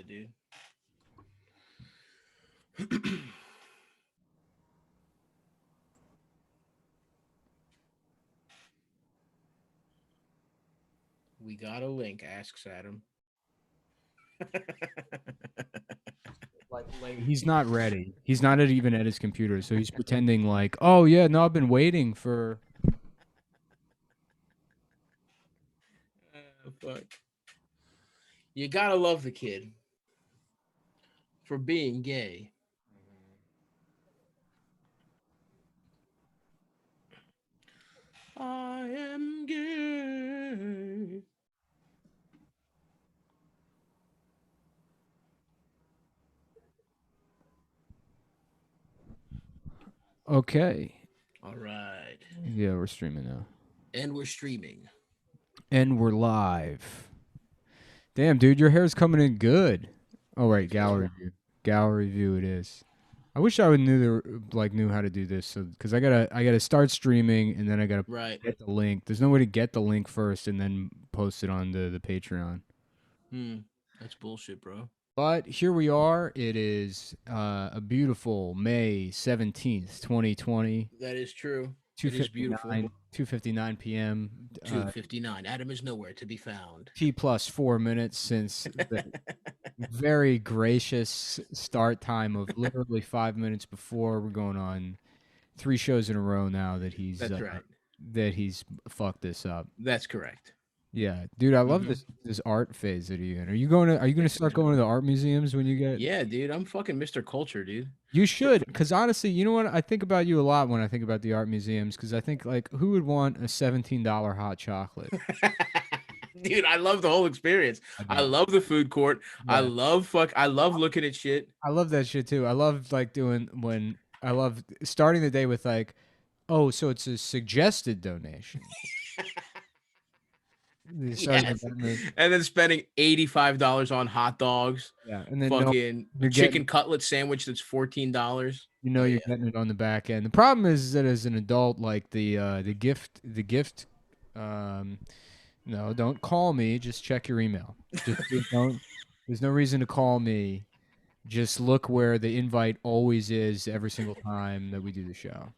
dude. We got a link, asks Adam. Like he's not ready. He's not even at his computer, so he's pretending like, "Oh yeah, no, I've been waiting for." Fuck. You gotta love the kid for being gay. I am gay. Okay. All right. Yeah, we're streaming now, And we're streaming. and we're live. Damn, dude, your hair's coming in good. Oh right, gallery view. Gallery view it is. I wish I would knew how to do this, so because I gotta start streaming and then I gotta Right. get the link. There's no way to get the link first and then post it on the Patreon. That's bullshit, bro. But here we are. It is a beautiful May 17th, 2020. That is true. It is beautiful. 2:59 p.m. 2:59. Adam is nowhere to be found. T plus 4 minutes since the very gracious start time of literally 5 minutes before. We're going on 3 shows in a row now that he's That's right. that he's fucked this up. That's correct. Yeah, dude, I love this art phase that you're in. Are you gonna start going to the art museums when you get? Yeah, dude. I'm fucking Mr. Culture, dude. You should, because honestly, you know what? I think about you a lot when I think about the art museums, because I think like, who would want a $17 hot chocolate? Dude, I love the whole experience. I love the food court. Yeah. I love looking at shit. I love that shit too. I love like I love starting the day with like, oh, so it's a suggested donation. Yes. And then spending $85 on hot dogs. Yeah, and then fucking chicken cutlet sandwich that's $14. You know, you're getting it on the back end. The problem is that as an adult, like the gift. No, don't call me. Just check your email. Just don't. There's no reason to call me. Just look where the invite always is every single time that we do the show.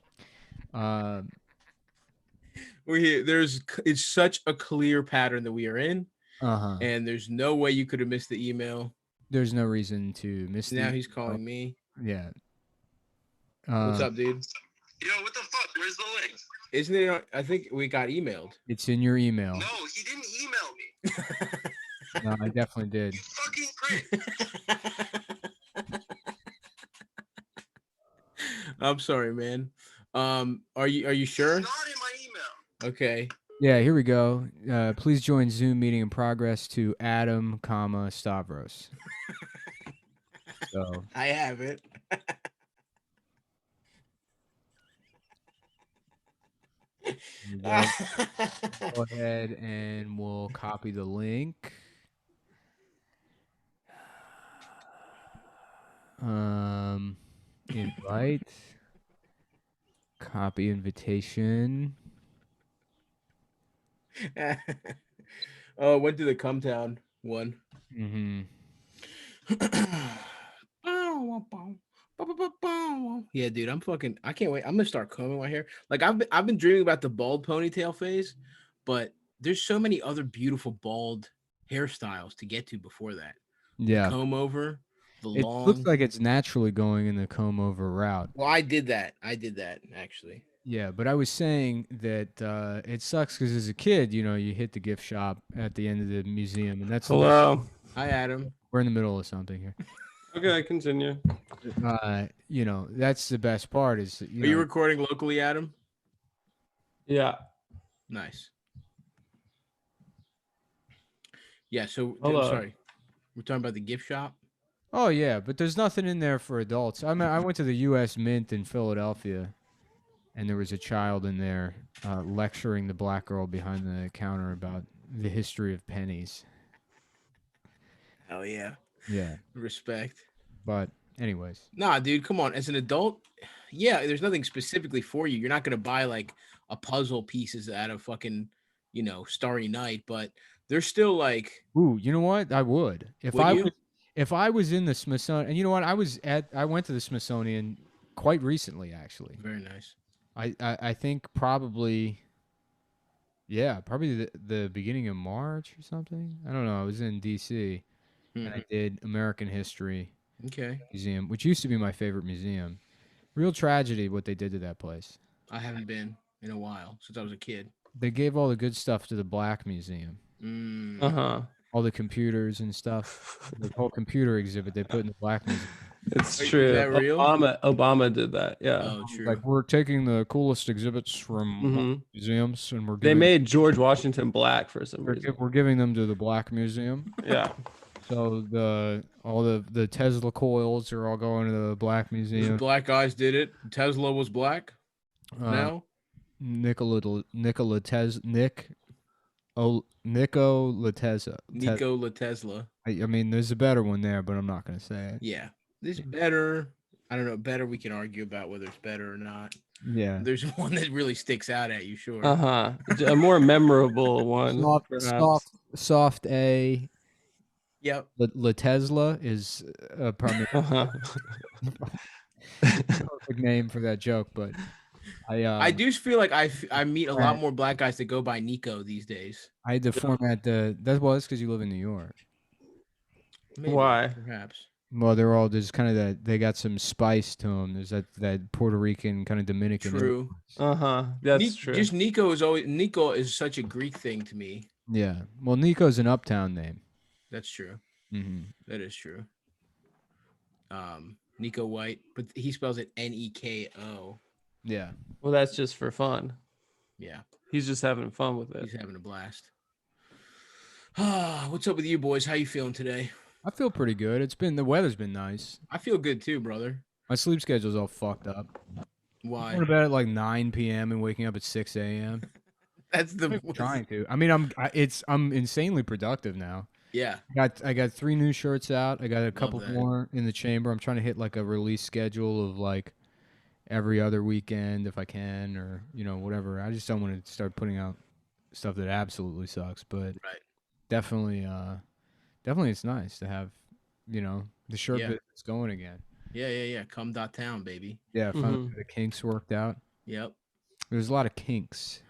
It's such a clear pattern that we are in, and there's no way you could have missed the email. There's no reason to miss. Now he's calling me. Yeah. What's up, dude? Yo, what the fuck? Where's the link? Isn't it? I think we got emailed. It's in your email. No, he didn't email me. No, I definitely did. You fucking prick. I'm sorry, man. Are you sure? It's not in my email. Okay. Yeah, here we go. Please join Zoom meeting in progress to Adam, Stavros. So I have it. Go ahead and we'll copy the link. Invite. Copy invitation. Oh, went to the Cum Town one. Yeah, dude, I can't wait. I'm gonna start combing my hair. Like I've been dreaming about the bald ponytail phase, but there's so many other beautiful bald hairstyles to get to before that. Yeah, the comb over. It looks like it's naturally going in the comb over route. Well, I did that actually. Yeah, but I was saying that it sucks because as a kid, you know, you hit the gift shop at the end of the museum, and that's hello. Hi, Adam. We're in the middle of something here. Okay, continue. You know, that's the best part. Is Are you recording locally, Adam? Yeah. Nice. Yeah. So hello. Sorry, we're talking about the gift shop. Oh yeah, but there's nothing in there for adults. I mean, I went to the U.S. Mint in Philadelphia, and there was a child in there lecturing the black girl behind the counter about the history of pennies. Hell yeah. Yeah. Respect. But anyways. Nah, dude, come on. As an adult, yeah, there's nothing specifically for you. You're not gonna buy like a puzzle pieces out of fucking, Starry Night, but there's still like. Ooh, you know what? I would. If if I was in the Smithsonian, and you know what, I went to the Smithsonian quite recently, actually. Very nice. I think probably, yeah, probably the beginning of March or something. I don't know. I was in D.C. and I did American History Okay. Museum, which used to be my favorite museum. Real tragedy what they did to that place. I haven't been in a while since I was a kid. They gave all the good stuff to the Black Museum. Mm. Uh-huh. All the computers and stuff. The whole computer exhibit they put in the Black Museum. It's Is true. that real? Obama did that. Yeah. Oh, true. Like, we're taking the coolest exhibits from museums and They made George Washington black for some reason. we're giving them to the Black Museum. Yeah. So all the Tesla coils are all going to the Black Those Museum. black guys did it. Tesla was black. Now Nikola Tesla. Nikola Tesla. I mean, there's a better one there, but I'm not gonna say it. Yeah, this better. I don't know. Better. We can argue about whether it's better or not. Yeah. There's one that really sticks out at you. Sure. Uh-huh. A more memorable one. Soft A. Yep. La Tesla is probably Uh-huh. perfect name for that joke, but I do feel like I meet a lot more black guys that go by Nico these days. I had to format that's because you live in New York. Maybe, Why? Perhaps. Well, they're all there's kind of that they got some spice to them. There's that Puerto Rican kind of Dominican. True. Uh-huh. That's true. Just Nico is such a Greek thing to me. Yeah. Well, Nico's an uptown name. That's true. Mm-hmm. That is true. Nico White, but he spells it Neko. Yeah. Well, that's just for fun. Yeah. He's just having fun with it. He's having a blast. What's up with you boys? How you feeling today? I feel pretty good. The weather's been nice. I feel good too, brother. My sleep schedule's all fucked up. Why? Going to bed at like 9 p.m. and waking up at 6 a.m. That's the I'm trying to. I mean, I'm insanely productive now. Yeah. I got 3 new shirts out. I got a couple that. more in the chamber. I'm trying to hit like a release schedule of like every other weekend if I can, or whatever. I just don't want to start putting out stuff that absolutely sucks, but Right. definitely it's nice to have the shirt business going again. Yeah. Cum Town, baby. Yeah, finally the kinks worked out. Yep. There's a lot of kinks.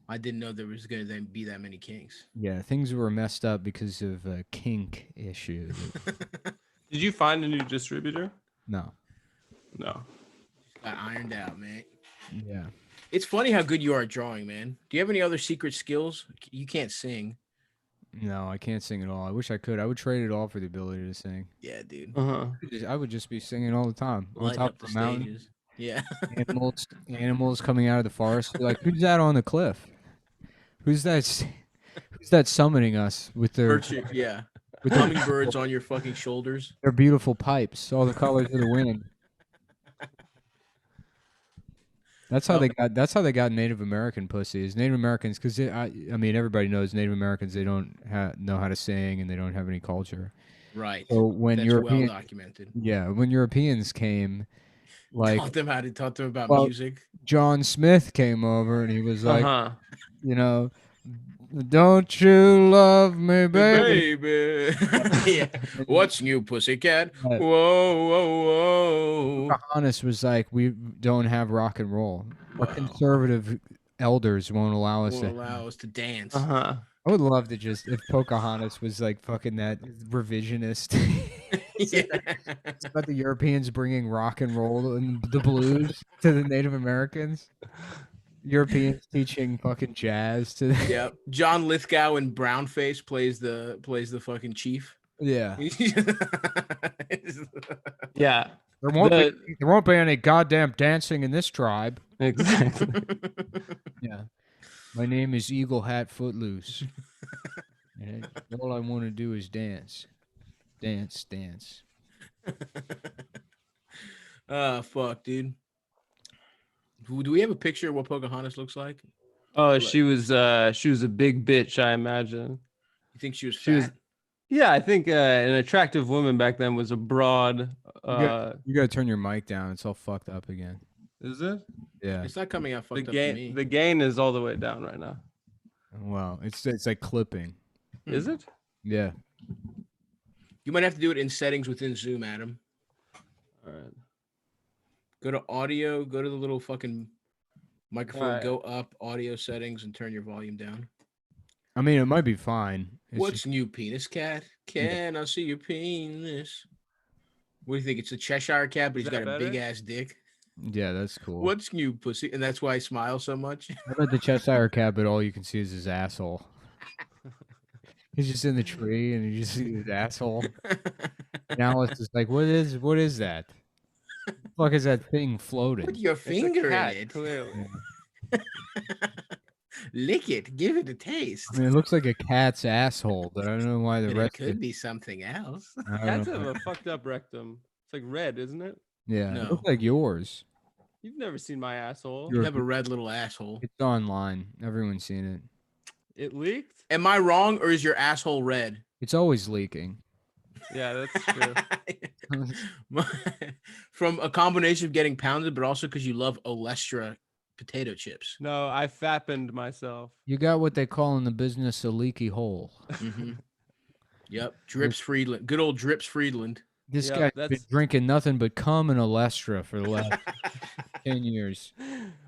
I didn't know there was going to be that many kinks. Yeah, things were messed up because of kink issues. Did you find a new distributor? No. No. Got ironed out, man. Yeah. It's funny how good you are at drawing, man. Do you have any other secret skills? You can't sing. No, I can't sing at all. I wish I could. I would trade it all for the ability to sing. Yeah, dude. Uh-huh. I would just be singing all the time. On Lighting top up of the the mountain. stages. Yeah. Animals coming out of the forest. Be like, who's that on the cliff? Who's that summoning us with their Yeah. With hummingbirds on your fucking shoulders. their beautiful pipes, all the colors of the wind. That's how they got Native American pussies. Native Americans, because I mean everybody knows Native Americans. They don't know how to sing and they don't have any culture. Right. So when That's well documented. Yeah, when Europeans came, like Taught them about well, music. John Smith came over and he was like, Uh-huh. Don't you love me, baby? Baby. Yeah. What's new, pussycat? Right. Whoa, whoa, whoa. Pocahontas was like, we don't have rock and roll. Our Wow. conservative elders won't allow us Won't allow us to dance. Uh-huh. I would love to just, if Pocahontas was like fucking that revisionist. Yeah. It's about the Europeans bringing rock and roll and the blues to the Native Americans. Europeans teaching fucking jazz to the Yep. John Lithgow in brownface plays the fucking chief. Yeah. Yeah. There won't be any goddamn dancing in this tribe. Exactly. Yeah. My name is Eagle Hat Footloose. And all I want to do is dance. Dance, dance. Fuck, dude. Do we have a picture of what Pocahontas looks like? Oh, she was a big bitch, I imagine. You think she was fat? She was. Yeah, I think an attractive woman back then was a broad. You gotta turn your mic down. It's all fucked up again. Is it? Yeah. It's not coming out fucked up to me. The gain is all the way down right now. Well, it's like clipping. Is it? Yeah. You might have to do it in settings within Zoom, Adam. All right. Go to audio. Go to the little fucking microphone. Alright. Go up audio settings and turn your volume down. I mean, it might be fine. It's What's just- new, penis cat? Can I see your penis? What do you think? It's a Cheshire cat, but Is he's got that a big better? ass dick. yeah, that's cool. What's new, pussy? And that's why I smile so much. How about the Cheshire cat, but all you can see is his asshole? He's just in the tree, and you just see his asshole. And Alice is like, "What is that? The fuck is that thing floating?" Put your It's a finger cat, in it. clearly. Lick it. Give it a taste. I mean, it looks like a cat's asshole, but I don't know why the But it rest. could be something else. I don't Cats know. have a fucked up rectum. It's like red, isn't it? Yeah, No. it looks like yours. You've never seen my asshole. You have a red little asshole. It's online. Everyone's seen it. It leaked? Am I wrong, or is your asshole red? It's always leaking. Yeah, that's true. From a combination of getting pounded, but also because you love Olestra potato chips. No, I fappened myself. You got what they call in the business a leaky hole. Mm-hmm. Yep. Drips Friedland. Good old Drips Friedland. This Yep, guy's been that's- drinking nothing but cum and Olestra for the last 10 years.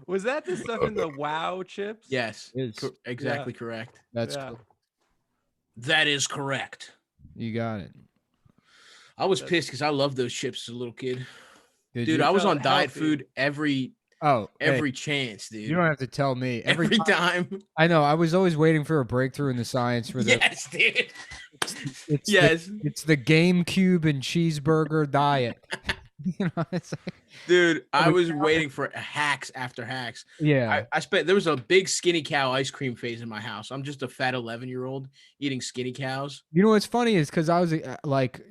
Was that the stuff in the Wow chips? Yes. It's, Exactly correct. that's Yeah. cool. That is correct. You got it. I was That's- pissed because I loved those chips as a little kid. Did Dude, you? I was felt on diet healthy. food every Oh, hey, chance, dude. you don't have to tell me. Every time. I know. I was always waiting for a breakthrough in the science for the. Yes, dude. It's Yes. it's the GameCube and cheeseburger diet. You know, it's like, Dude, I my was waiting for hacks after hacks. yeah. I spent there was a big skinny cow ice cream phase in my house. I'm just a fat 11-year-old eating skinny cows. You know what's funny is because I was like,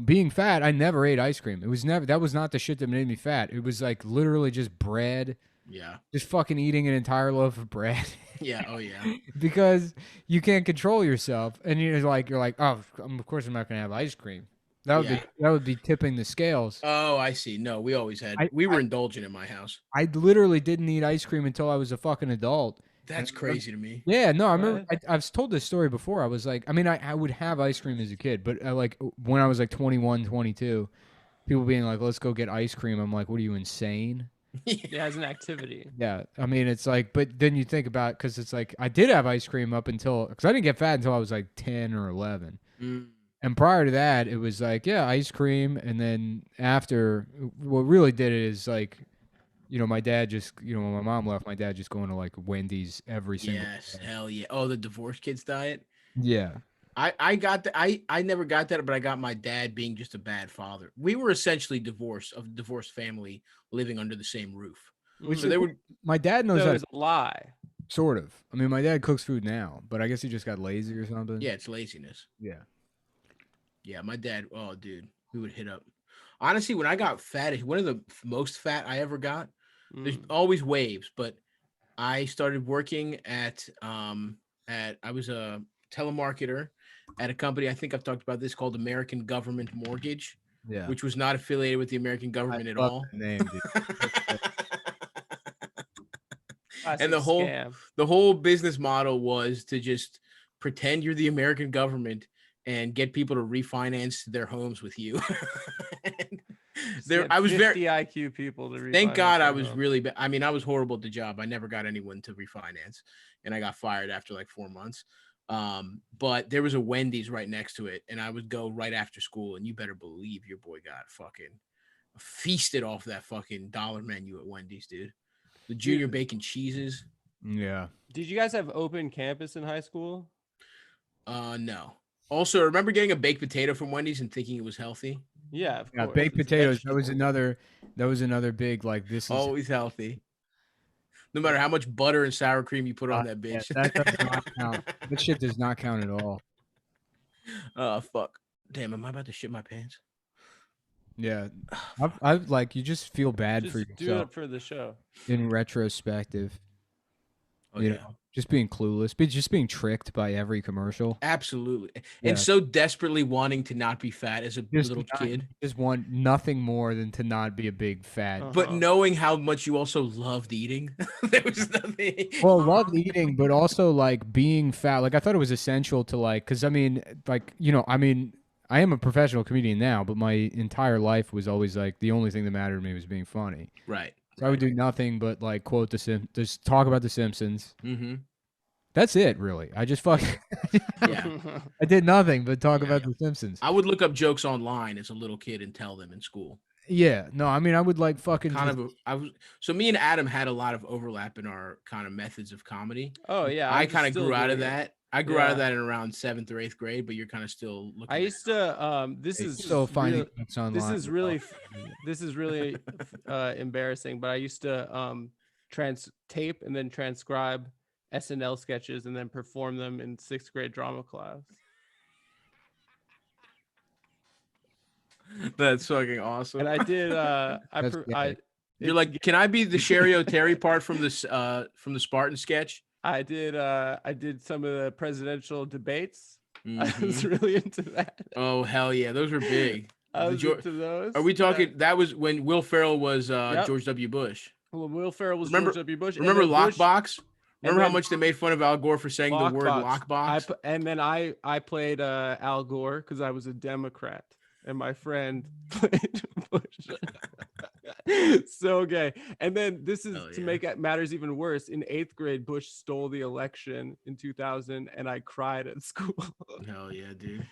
being fat, I never ate ice cream. It was never that was not the shit that made me fat. It was like literally just bread, Yeah. just fucking eating an entire loaf of bread Yeah. Oh yeah. because you can't control yourself, and you're like, oh, of course I'm not gonna have ice cream. That would be tipping the scales. Oh, I see. No, we always had. We were indulgent in my house. I literally didn't eat ice cream until I was a fucking adult. That's crazy to me. Yeah, no, I remember. Right. I've told this story before. I was like, I mean, I would have ice cream as a kid, but like when I was like 21, 22, people being like, let's go get ice cream. I'm like, what are you, insane? Yeah, as an activity. Yeah, I mean, it's like, but then you think about it, because it's like, I did have ice cream up until, because I didn't get fat until I was like 10 or 11. Mm. And prior to that, it was like, yeah, ice cream. And then after, what really did it is like, my dad just, when my mom left, my dad just going to like Wendy's every single Yes. day. Hell yeah. Oh, the divorced kids diet. Yeah. I got that. I never got that, but I got my dad being just a bad father. We were essentially divorced, of a divorced family living under the same roof. Which So they were. My dad knows So how it to, was a lie. sort of. I mean, my dad cooks food now, but I guess he just got lazy or something. Yeah, it's laziness. Yeah. Yeah, my dad. Oh, dude, we would hit up. Honestly, when I got fat, one of the most fat I ever got. There's Mm. always waves, but I started working at I was a telemarketer at a company. I think I've talked about this, called American Government Mortgage, Yeah. which was not affiliated with the American government at all. Love that name, dude. And the Classic whole scam. the whole business model was to just pretend you're the American government and get people to refinance their homes with you. And Just there, get I was 50 very. IQ people to Thank refinance God I their was home. really bad. I mean, I was horrible at the job. I never got anyone to refinance, and I got fired after like 4 months. But there was a Wendy's right next to it, and I would go right after school, and you better believe your boy got fucking feasted off that fucking dollar menu at Wendy's, dude. The junior bacon cheeses. Yeah. Did you guys have open campus in high school? No. Also, I remember getting a baked potato from Wendy's and thinking it was healthy. Yeah, of Yeah, course. baked It's potatoes. That was vegetable. another big, like, this is Always healthy. No matter how much butter and sour cream you put on that yeah, bitch. that does not count. That shit does not count at all. Oh fuck. Damn, am I about to shit my pants? Yeah. I've like, you just feel bad Just for do yourself it for the show. in retrospective. Oh, You yeah. know, just being clueless, but just being tricked by every commercial. Absolutely. Yeah. And so desperately wanting to not be fat as a Just little not- kid. Just want nothing more than to not be a big fat. Uh-huh. But knowing how much you also loved eating. There was nothing. Well, loved eating, but also like being fat. Like I thought it was essential to like, because I mean, like, I am a professional comedian now, but my entire life was always like the only thing that mattered to me was being funny. Right. So I would do nothing but like quote just talk about the Simpsons. Mm-hmm. That's it, really. I just fucking Yeah. I did nothing but talk Yeah. about the Simpsons. I would look up jokes online as a little kid and tell them in school. Yeah, no, I mean I would like fucking So me and Adam had a lot of overlap in our kind of methods of comedy. Oh yeah, I I'm kind of still grew out of doing it. that. I grew out of Yeah. that in around 7th or 8th grade, but you're kind of still looking. I used to. This It's is still finding real- jokes online. This is really. This is really embarrassing. But I used to tape and then transcribe SNL sketches and then perform them in 6th grade drama class. That's fucking awesome. And I did. That's gay. You're like, can I be the Sherry O'Terry part from the Spartan sketch? I did some of the presidential debates. I was Mhm. really into that. Oh hell yeah, those were big. I The was Geor- into those. Are we Yeah. talking? That was when Will Ferrell was Yep. George W. Bush. Well, Will Ferrell was Remember- George W. Bush. and Remember then Bush- Lockbox? Remember how then- much they made fun of Al Gore for saying the word lockbox? And then I played Al Gore because I was a Democrat, and my friend played Bush. So gay. And then this is Hell to yeah. make matters even worse. In 8th grade, Bush stole the election in 2000, and I cried at school. Hell yeah, dude.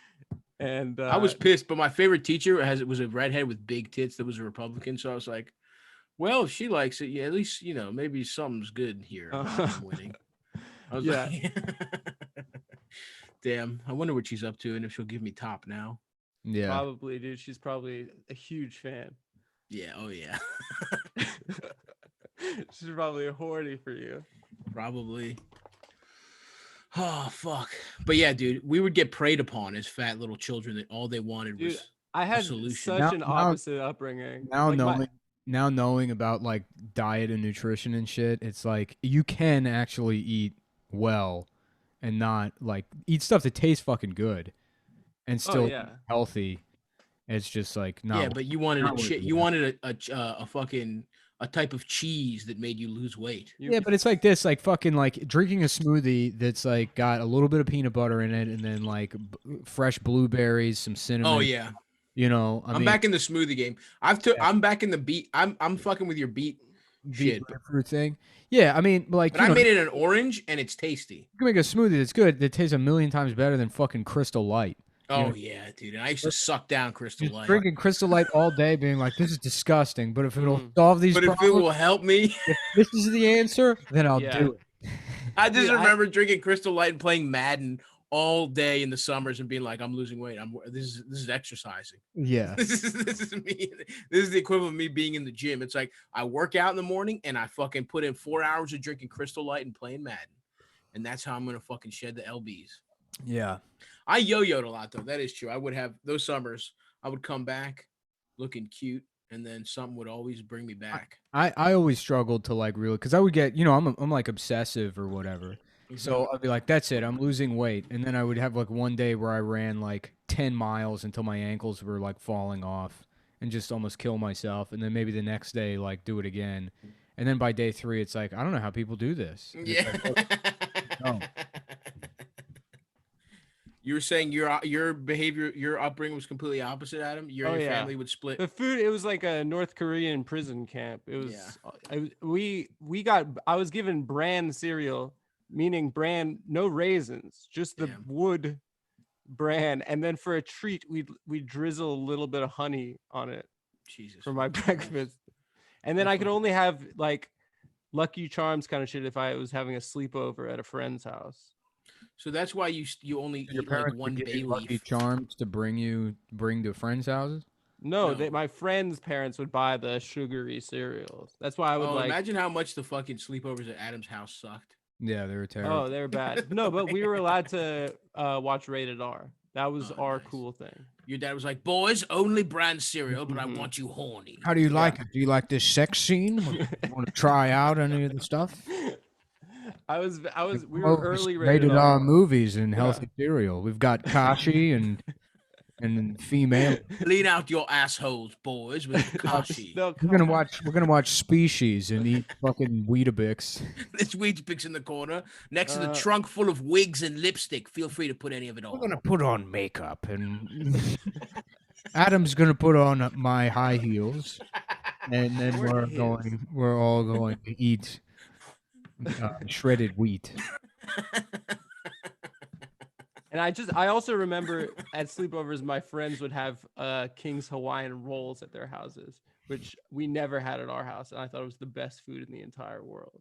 And I was pissed, but my favorite teacher was a redhead with big tits that was a Republican. So I was like, well, if she likes it, yeah, at least maybe something's good here. I'm winning. I was Yeah. like, damn. I wonder what she's up to and if she'll give me top now. Yeah. probably, dude. She's probably a huge fan. Yeah. Oh yeah. She's probably horny for you. Probably. Oh fuck. But yeah, dude, we would get preyed upon as fat little children that all they wanted Dude, was I had solution. such Now- an now- opposite upbringing. Now Like, my- knowing about like diet and nutrition and shit, it's like you can actually eat well and not like eat stuff that tastes fucking good and still yeah. healthy. It's just like no. Yeah, but you wanted not a shit. worth You it. wanted a fucking a type of cheese that made you lose weight. Yeah, but it's like this, like fucking like drinking a smoothie that's like got a little bit of peanut butter in it and then like fresh blueberries, some cinnamon. Oh yeah. I I'm mean, back in the smoothie game. I'm back in the beet. I'm fucking with your beet shit. fruit thing. Yeah, I mean, like But I made it an orange and it's tasty. you can make a smoothie that's good that tastes a million times better than fucking Crystal Light. Oh yeah, dude. And I used to suck down Crystal Just Light. drinking Crystal Light all day, being like, "This is disgusting," but if it'll Mm. solve these But if it problems, will help me, if this is the answer, then I'll Yeah. do it. I just Dude, remember drinking Crystal Light and playing Madden all day in the summers and being like, I'm losing weight. This is exercising. Yeah, This is me. This is the equivalent of me being in the gym. It's like I work out in the morning and I fucking put in 4 hours of drinking Crystal Light and playing Madden. And that's how I'm gonna fucking shed the LBs. yeah. I yo-yoed a lot though. That is true. I would have those summers. I would come back looking cute, and then something would always bring me back. I always struggled to like really because I would get I'm like obsessive or whatever. So I'd be like, that's it, I'm losing weight, and then I would have like one day where I ran like 10 miles until my ankles were like falling off and just almost kill myself, and then maybe the next day like do it again, and then by day 3 it's like I don't know how people do this. And it's Yeah. like, oh, You were saying your behavior, your upbringing was completely opposite, Adam. Your Oh, yeah. family would split. The food, it was like a North Korean prison camp. It was Yeah. I was given bran cereal, meaning bran, no raisins, just the Damn. wood bran, and then for a treat we drizzle a little bit of honey on it Jesus. for my fucking Christ. breakfast. And then I could only have like Lucky Charms kind of shit if I was having a sleepover at a friend's house. So that's why you only your eat like parents one would give bay you Lucky leaf. Charms to bring to friends' houses. No, No. my friends' parents would buy the sugary cereals. That's why I would Oh, like. imagine how much the fucking sleepovers at Adam's house sucked. Yeah, they were terrible. Oh, they're bad. No, but we were allowed to watch Rated R. That was Oh, our nice. cool thing. Your dad was like, "Boys, only brand cereal, but I Mhm. want you horny." How do you like it? Do you like this sex scene? Want to try out any of the stuff? We were early rated Rated R R. movies and healthy cereal. We've got Kashi and and then female. Clean out your assholes, boys, with Kashi. No, We're gonna watch Species and eat fucking Weetabix. This weed picks in the corner next to the trunk full of wigs and lipstick. Feel free to put any of it We're on. gonna put on makeup, and Adam's gonna put on my high heels, and then we're all going to eat shredded wheat. And I also remember at sleepovers, my friends would have King's Hawaiian rolls at their houses, which we never had at our house, and I thought it was the best food in the entire world.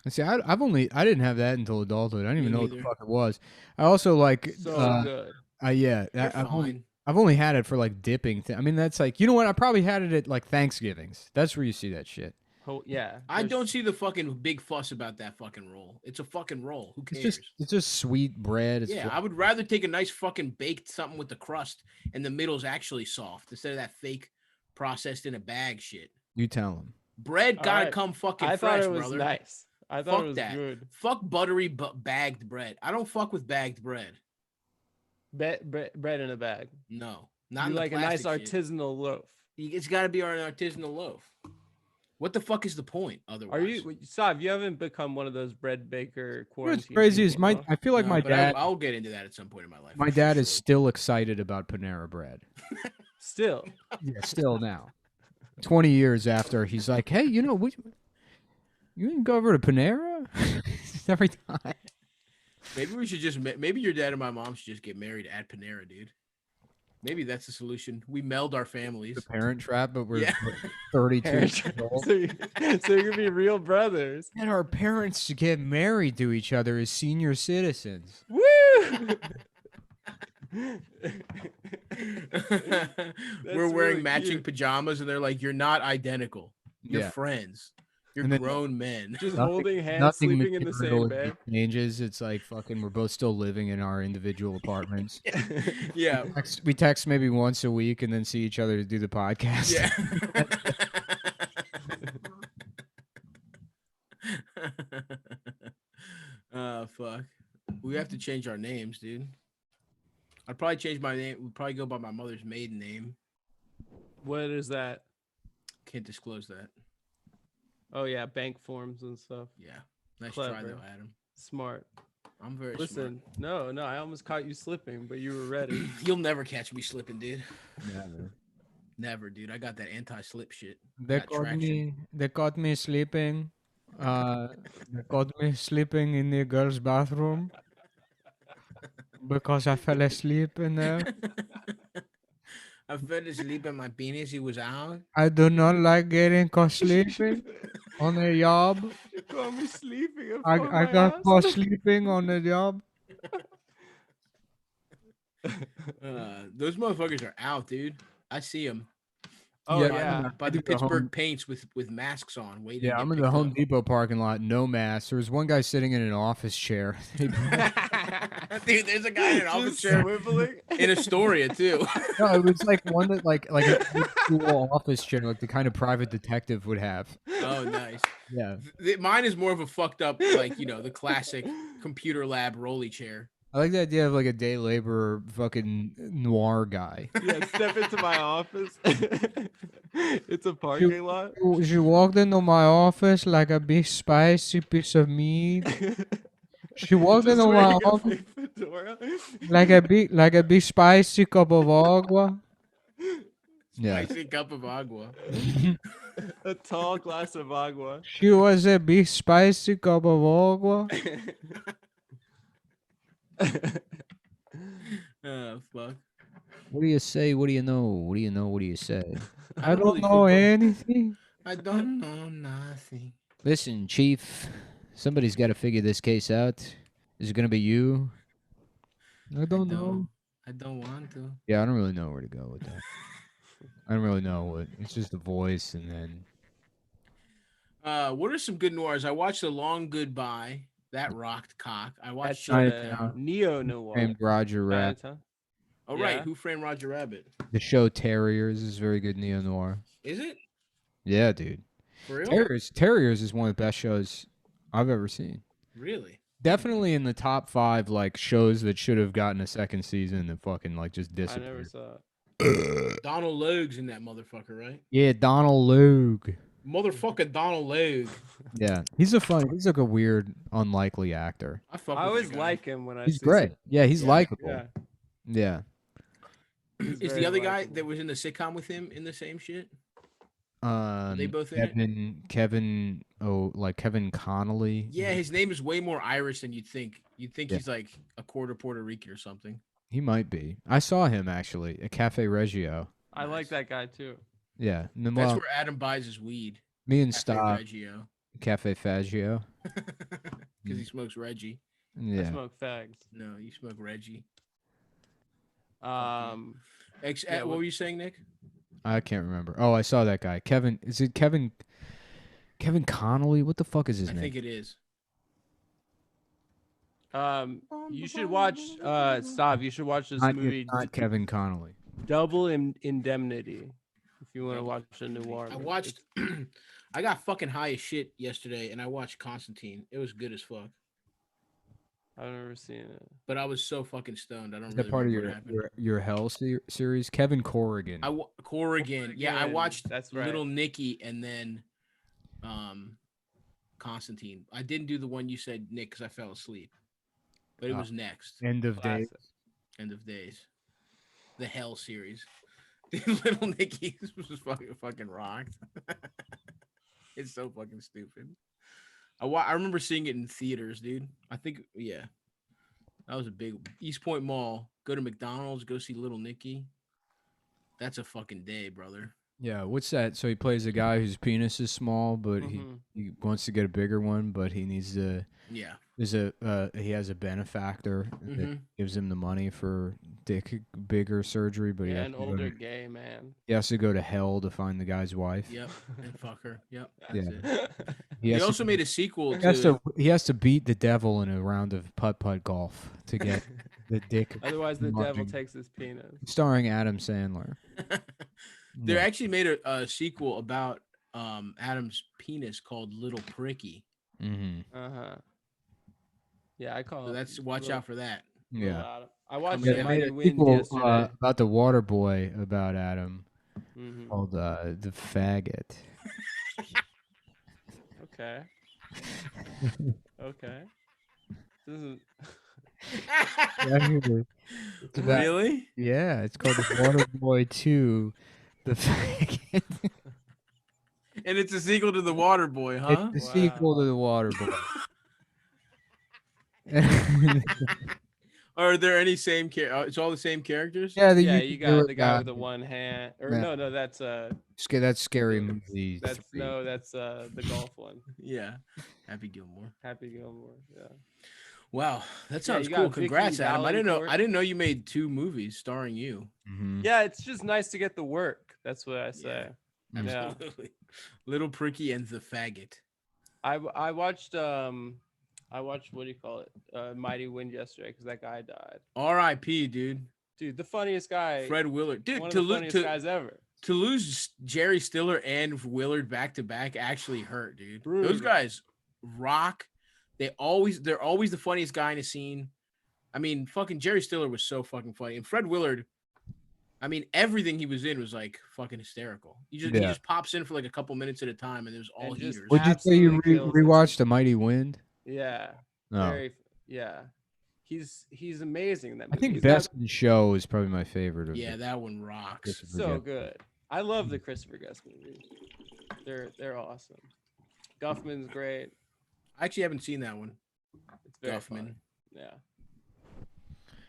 See, I didn't have that until adulthood. I didn't even know what the neither. fuck it was. I also like So good. They're I've only had it for like dipping. I mean, that's like, you know what? I probably had it at like Thanksgivings. That's where you see that shit. Oh, yeah. I don't see the fucking big fuss about that fucking roll. It's a fucking roll. Who cares? It's just sweet bread. It's I would rather take a nice fucking baked something with the crust and the middle's actually soft instead of that fake processed in a bag shit. You tell them. Bread gotta Alright. come fucking I fresh, thought it was brother. nice. I thought Fuck it was that. good. Fuck buttery bagged bread. I don't fuck with bagged bread. Bread in a bag. No, not You in the like a nice plastic shit. artisanal loaf. It's got to be an artisanal loaf. What the fuck is the point? Otherwise, Are you, Sav? You haven't become one of those bread baker quarantine. What's crazy is people, huh? I feel like my dad. I'll get into that at some point in my life. My dad is still excited about Panera Bread. Still. Yeah, still now. 20 years after, he's like, hey, you can go over to Panera every time. Maybe we should just. Maybe your dad and my mom should just get married at Panera, dude. Maybe that's the solution. We meld our families. The Parent Trap, but we're Yeah. 32 years old. so you can be real brothers. And our parents to get married to each other as senior citizens. Woo! We're wearing really matching cute. pajamas, and they're like, "You're not identical. You're Yeah. friends. You're And then- grown men." Just Nothing- holding hands, Nothing sleeping in the same materially bed. changes. It's like fucking, we're both still living in our individual apartments. Yeah. We text maybe once a week and then see each other to do the podcast. Yeah. Fuck. We have to change our names, dude. I'd probably change my name. We'd probably go by my mother's maiden name. What is that? Can't disclose that. Oh yeah, bank forms and stuff. Yeah. Nice try Clever. though, Adam. Smart. I'm very Listen, no, I almost caught you slipping, but you were ready. smart. You'll never catch me slipping, dude. Never. Never, dude. I got that anti-slip shit. They Got caught traction. They caught me sleeping. They caught me sleeping in the girls' bathroom because I fell asleep in there. I fell asleep and my penis, he was out. I do not like getting caught sleeping on the job. You caught me sleeping. I got caught sleeping on the job. Those motherfuckers are out, dude. I see them Oh Yeah, yeah. by I the did the Pittsburgh home- Paints with masks on, waiting. to Yeah, get I'm in the picked Home up. Depot parking lot, no mask. There was one guy sitting in an office chair. Dude, there's a guy in an office Just chair swiveling. in Astoria too. No, it was like one that like a cool office chair, like the kind of private detective would have. Oh, nice. Yeah, Mine is more of a fucked up, like, the classic computer lab rolly chair. I like the idea of like a day laborer, fucking noir guy. Yeah, step into my office. It's a parking lot. She walked into my office like a big spicy piece of meat. She walked Just into my wearing a office fake fedora. like a big spicy cup of agua. Yeah. Spicy cup of agua. A tall glass of agua. She was a big spicy cup of agua. Oh, fuck. What do you say? What do you know? What do you know? What do you say? I really don't know think anything. I don't know nothing. Listen, Chief, somebody's got to figure this case out. Is it going to be you? I don't know. I don't want to. Yeah, I don't really know where to go with that. I don't really know what. It's just a voice, and then What are some good noirs? I watched The Long Goodbye. That rocked cock. I watched That's Chinatown. neo noir. named Roger Rabbit. Oh, right. Yeah. Who Framed Roger Rabbit? The show Terriers is very good neo noir. Is it? Yeah, dude. For real? Terriers is one of the best shows I've ever seen. Really? definitely in the top 5 like shows that should have gotten a second season and fucking like just I never disappeared. saw it. Donald Logue's in that motherfucker, right? Yeah, Donald Logue. Motherfucker Donald Logue. Yeah, he's like a weird, unlikely actor. I fuck I with always that guy. like him when I He's see great. some- Yeah, he's Yeah. likable. Yeah. Yeah. He's Is very the other guy likable. that was in the sitcom with him in the same shit? They both in it? Kevin, like Kevin Connolly. Yeah, his name is way more Irish than you'd think. You'd think Yeah. he's like a quarter Puerto Rican or something. He might be. I saw him actually at Cafe Reggio. I like that guy too. Yeah. And then, That's well, where Adam buys his weed. me and Cafe Stop Reggio. Cafe Faggio. Because he smokes Reggie. I Yeah. smoke fags. No, you smoke Reggie. Yeah, What what- were you saying, Nick? I can't remember. Oh, I saw that guy. Kevin. Is it Kevin? Kevin Connolly? What the fuck is his I name? think it is. You should watch. Stop. You should watch this Not, movie. it's not Kevin Connolly. Double Indemnity. If you want to watch a noir. I movie. watched. I got fucking high as shit yesterday, and I watched Constantine. It was good as fuck. I've never seen it. But I was so fucking stoned. I don't Is really that part of remember what happened. your Hell series? Kevin Corrigan. Corrigan. Yeah, I Corrigan, watched that's right. Little Nicky and then Constantine. I didn't do the one you said, Nick, because I fell asleep. But it Oh. was next. End of Days. Classic. End of Days. The Hell series. Little Nicky was fucking rocked. It's so fucking stupid. I remember seeing it in theaters, dude. I think, yeah. That was a big East Point Mall. Go to McDonald's, go see Little Nicky. That's a fucking day, brother. Yeah, what's that? So he plays a guy whose penis is small, but Mhm. he wants to get a bigger one, but he needs to. Yeah. He has a benefactor that Mhm. gives him the money for bigger surgery, but Yeah, an older gay man. he has to go to hell to find the guy's wife. Yep. And fuck her. Yep. Yeah. That's it. He He has also to, made a sequel he has to beat the devil in a round of putt golf to get the dick. Otherwise, the devil Marking. takes his penis. Starring Adam Sandler. They Yeah. actually made a sequel about Adam's penis called Little Pricky. Mm-hmm. Yeah, I call So it. that's watch Little- out for that. Little Yeah. Adam. I watched Yeah, They they made Mighty a Wind sequel yesterday. about the water boy about Adam Mhm. called The Faggot. Okay. Okay. This isn't. It's about- Really? Yeah, it's called The Water Boy 2, The Faggot. And it's a sequel to The Water Boy, huh? It's the sequel to The Water Boy. Are there any same it's all the same characters? Yeah, Yeah, you got the guy guy with the one hand. Or Yeah. no, that's That's Scary Movie. that's 3. no, that's the golf one. Yeah. Happy Gilmore. Happy Gilmore. Yeah. Wow, that Yeah, sounds you cool. got Vicky Congrats, Adam. I didn't know. Valancourt. I didn't know you made 2 movies starring you. Mhm. Yeah, it's just nice to get the work. That's what I say. Yeah. Yeah. Absolutely. Little Pricky and the Faggot. I watched what do you call it? Mighty Wind yesterday because that guy died. R.I.P. Dude. Dude, the funniest guy. Fred Willard. Dude, one of to, the funniest guys ever. to lose Jerry Stiller and Willard back to back actually hurt, dude. Those Brutal. guys rock. They're always the funniest guy in a scene. I mean, fucking Jerry Stiller was so fucking funny. And Fred Willard, I mean, everything he was in was like fucking hysterical. He Yeah. just pops in for like a couple minutes at a time and it was all And just heaters. Would you say you Absolutely kills it. rewatched A Mighty Wind? Yeah. No. Yeah. He's amazing in that I movie. think He's Best in Show is probably my favorite. Of Yeah, the that one rocks. Christopher so Guest. good. I love the Christopher Guest movies. They're awesome. Guffman's great. I actually haven't seen that one. It's very Guffman. fun. Yeah.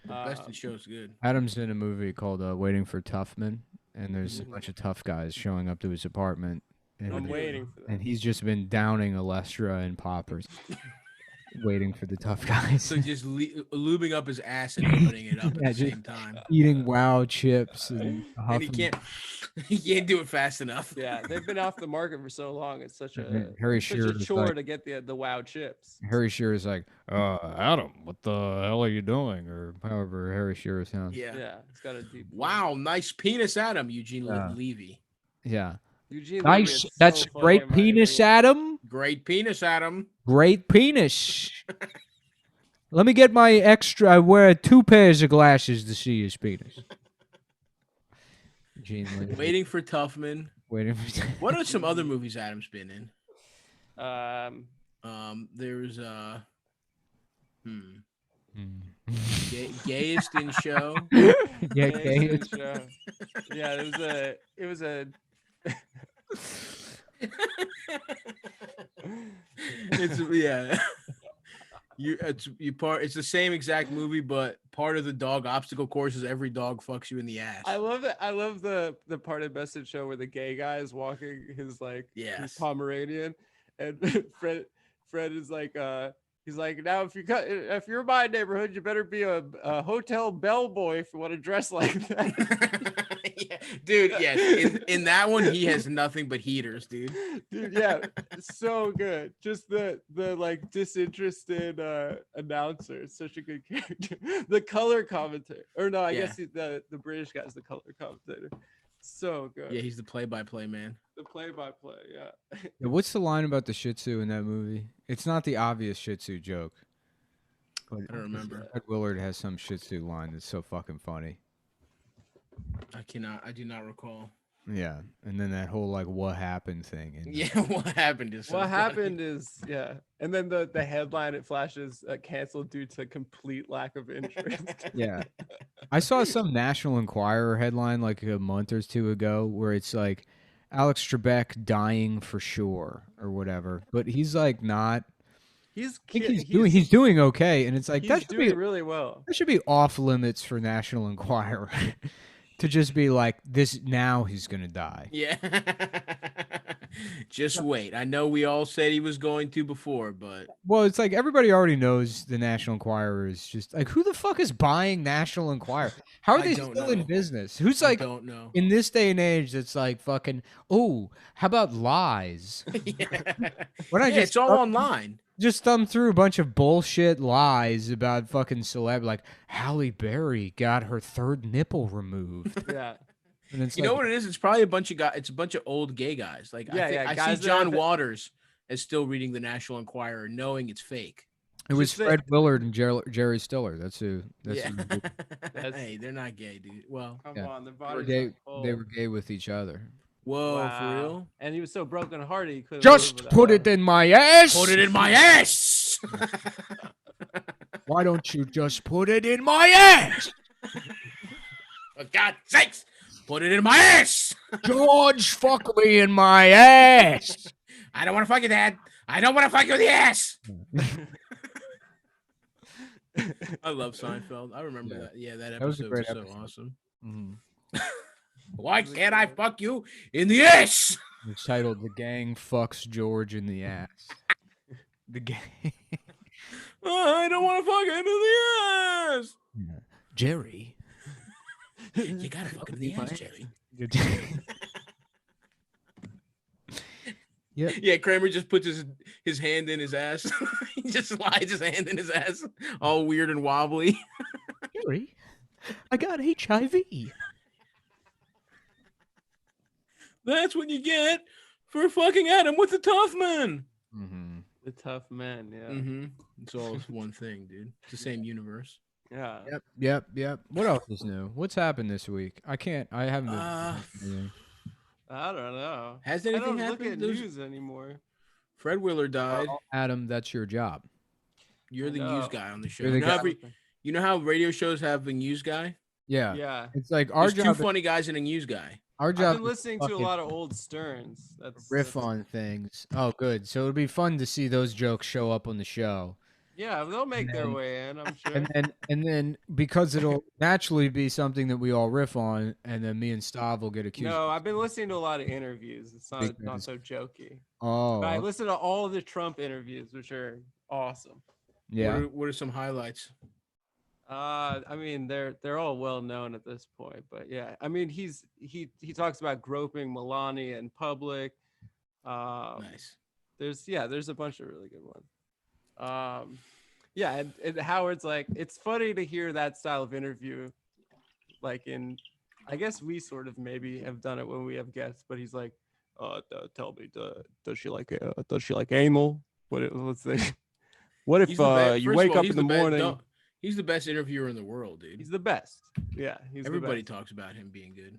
The Best in Um, Show is good. Adam's in a movie called Waiting for Tuffman, and there's a Mhm. bunch of tough guys showing up to his apartment. And, I'm waiting for that. and he's just been downing Alestra and poppers, waiting for the tough guys. So just lubing up his ass and opening it up Yeah, at the just- same time. Eating Wow chips and And he huffing- can't do it fast enough. Yeah, they've been off the market for so long. It's such a Harry such Shearer a is chore like- to get the wow chips. Harry Shearer is like, Adam, what the hell are you doing? Or however Harry Shearer sounds. Yeah. Yeah, it's got a deep. Wow, nice penis, Adam. Eugene Yeah. Levy. Yeah. Eugene Levy Nice. is That's so funny great in Mighty penis, Wind. Adam. Great penis, Adam. Great penis. Let me get my extra. I wear 2 pairs of glasses to see his penis. Gene Lindsay. Waiting for Tuffman. Waiting for. What are some other movies Adam's been in? There's Gayest in Show. Yeah, Gayest in Show. Yeah, it was a It's yeah. It's the same exact movie, but part of the dog obstacle course is every dog fucks you in the ass. I love it. I love the part of Best in Show where the gay guy is walking his his Pomeranian, and Fred is like he's like, now if you're in my neighborhood, you better be a hotel bellboy if you want to dress like that. Yeah, dude, yes. In that one, he has nothing but heaters, dude. Dude, yeah, so good. Just the like disinterested announcer. It's such a good character. The color commentator, or no, I guess the British guy's the color commentator. So good. Yeah, he's the play-by-play man. The play-by-play, yeah. Yeah, what's the line about the Shih Tzu in that movie? It's not the obvious Shih Tzu joke. But I don't remember. Fred Willard has some Shih Tzu line that's so fucking funny. I do not recall. Yeah, and then that whole like what happened thing. Yeah, what happened is so what funny. happened is and then the headline it flashes canceled due to complete lack of interest. Yeah, I saw some National Enquirer headline like a month or two ago where it's like Alex Trebek dying for sure or whatever, but he's like not. He's doing okay, and it's like that should doing be really well. That should be off limits for National Enquirer. To just be like this now he's gonna die. Yeah. Just wait. I know we all said he was going to before, but well, it's like everybody already knows the National Enquirer is just like who the fuck is buying National Enquirer? How are they still in business? Who's like I don't know. In this day and age it's like fucking how about lies? Yeah. It's all online. Just thumb through a bunch of bullshit lies about fucking celeb, like Halle Berry got her 3rd nipple removed. Yeah. And it's you know what it is? It's probably a bunch of guys. It's a bunch of old gay guys. Like I see John Waters as still reading the National Enquirer, knowing it's fake. It was Fred Willard and Jerry Stiller. That's who. Hey, they're not gay, dude. Well, come on, they were gay with each other. Whoa, wow. For real? And he was so brokenhearted he couldn't. Just put it in my ass. Put it in my ass. Why don't you just put it in my ass? For God's sakes, put it in my ass. George, fuck me in my ass. I don't want to fuck you, Dad. I don't want to fuck you in the ass. I love Seinfeld. I remember that. Yeah, that episode was so awesome. Mm-hmm. Why can't I fuck you in the ass? It's titled "The Gang Fucks George in the Ass." The gang. I don't want to fuck him in the ass. Jerry, you gotta fuck him in the ass, Jerry. Yeah. Yeah, Kramer just puts his hand in his ass. He just slides his hand in his ass, all weird and wobbly. Jerry, I got HIV. That's what you get for fucking Adam with the tough man. Mm-hmm. The tough man, yeah. Mm-hmm. It's all one thing, dude. It's the same universe. Yeah. Yep. What else is new? What's happened this week? I haven't been. I don't know. Has anything happened? I don't look at news anymore. Fred Willard died. Adam, that's your job. You're the news guy on the show. You know how radio shows have a news guy? Yeah. It's like our job. There's 2 funny guys and a news guy. Our job. I've been listening to a lot of old Sterns. Riff on things. Oh, good. So it'll be fun to see those jokes show up on the show. Yeah, they'll make their way in, I'm sure. And then because it'll naturally be something that we all riff on, and then me and Stav will get accused. No, I've been listening to a lot of interviews. It's not so jokey. Oh. But I listen to all the Trump interviews, which are awesome. Yeah. What are some highlights? I mean, they're all well known at this point, but yeah, I mean, he talks about groping Melania in public. Nice. There's a bunch of really good ones. Yeah, and Howard's like, it's funny to hear that style of interview, like I guess we sort of maybe have done it when we have guests, but he's like, tell me, does she like anal? What's the What if you wake up in the best, morning? He's the best interviewer in the world, dude. He's the best. Yeah, everybody talks about him being good.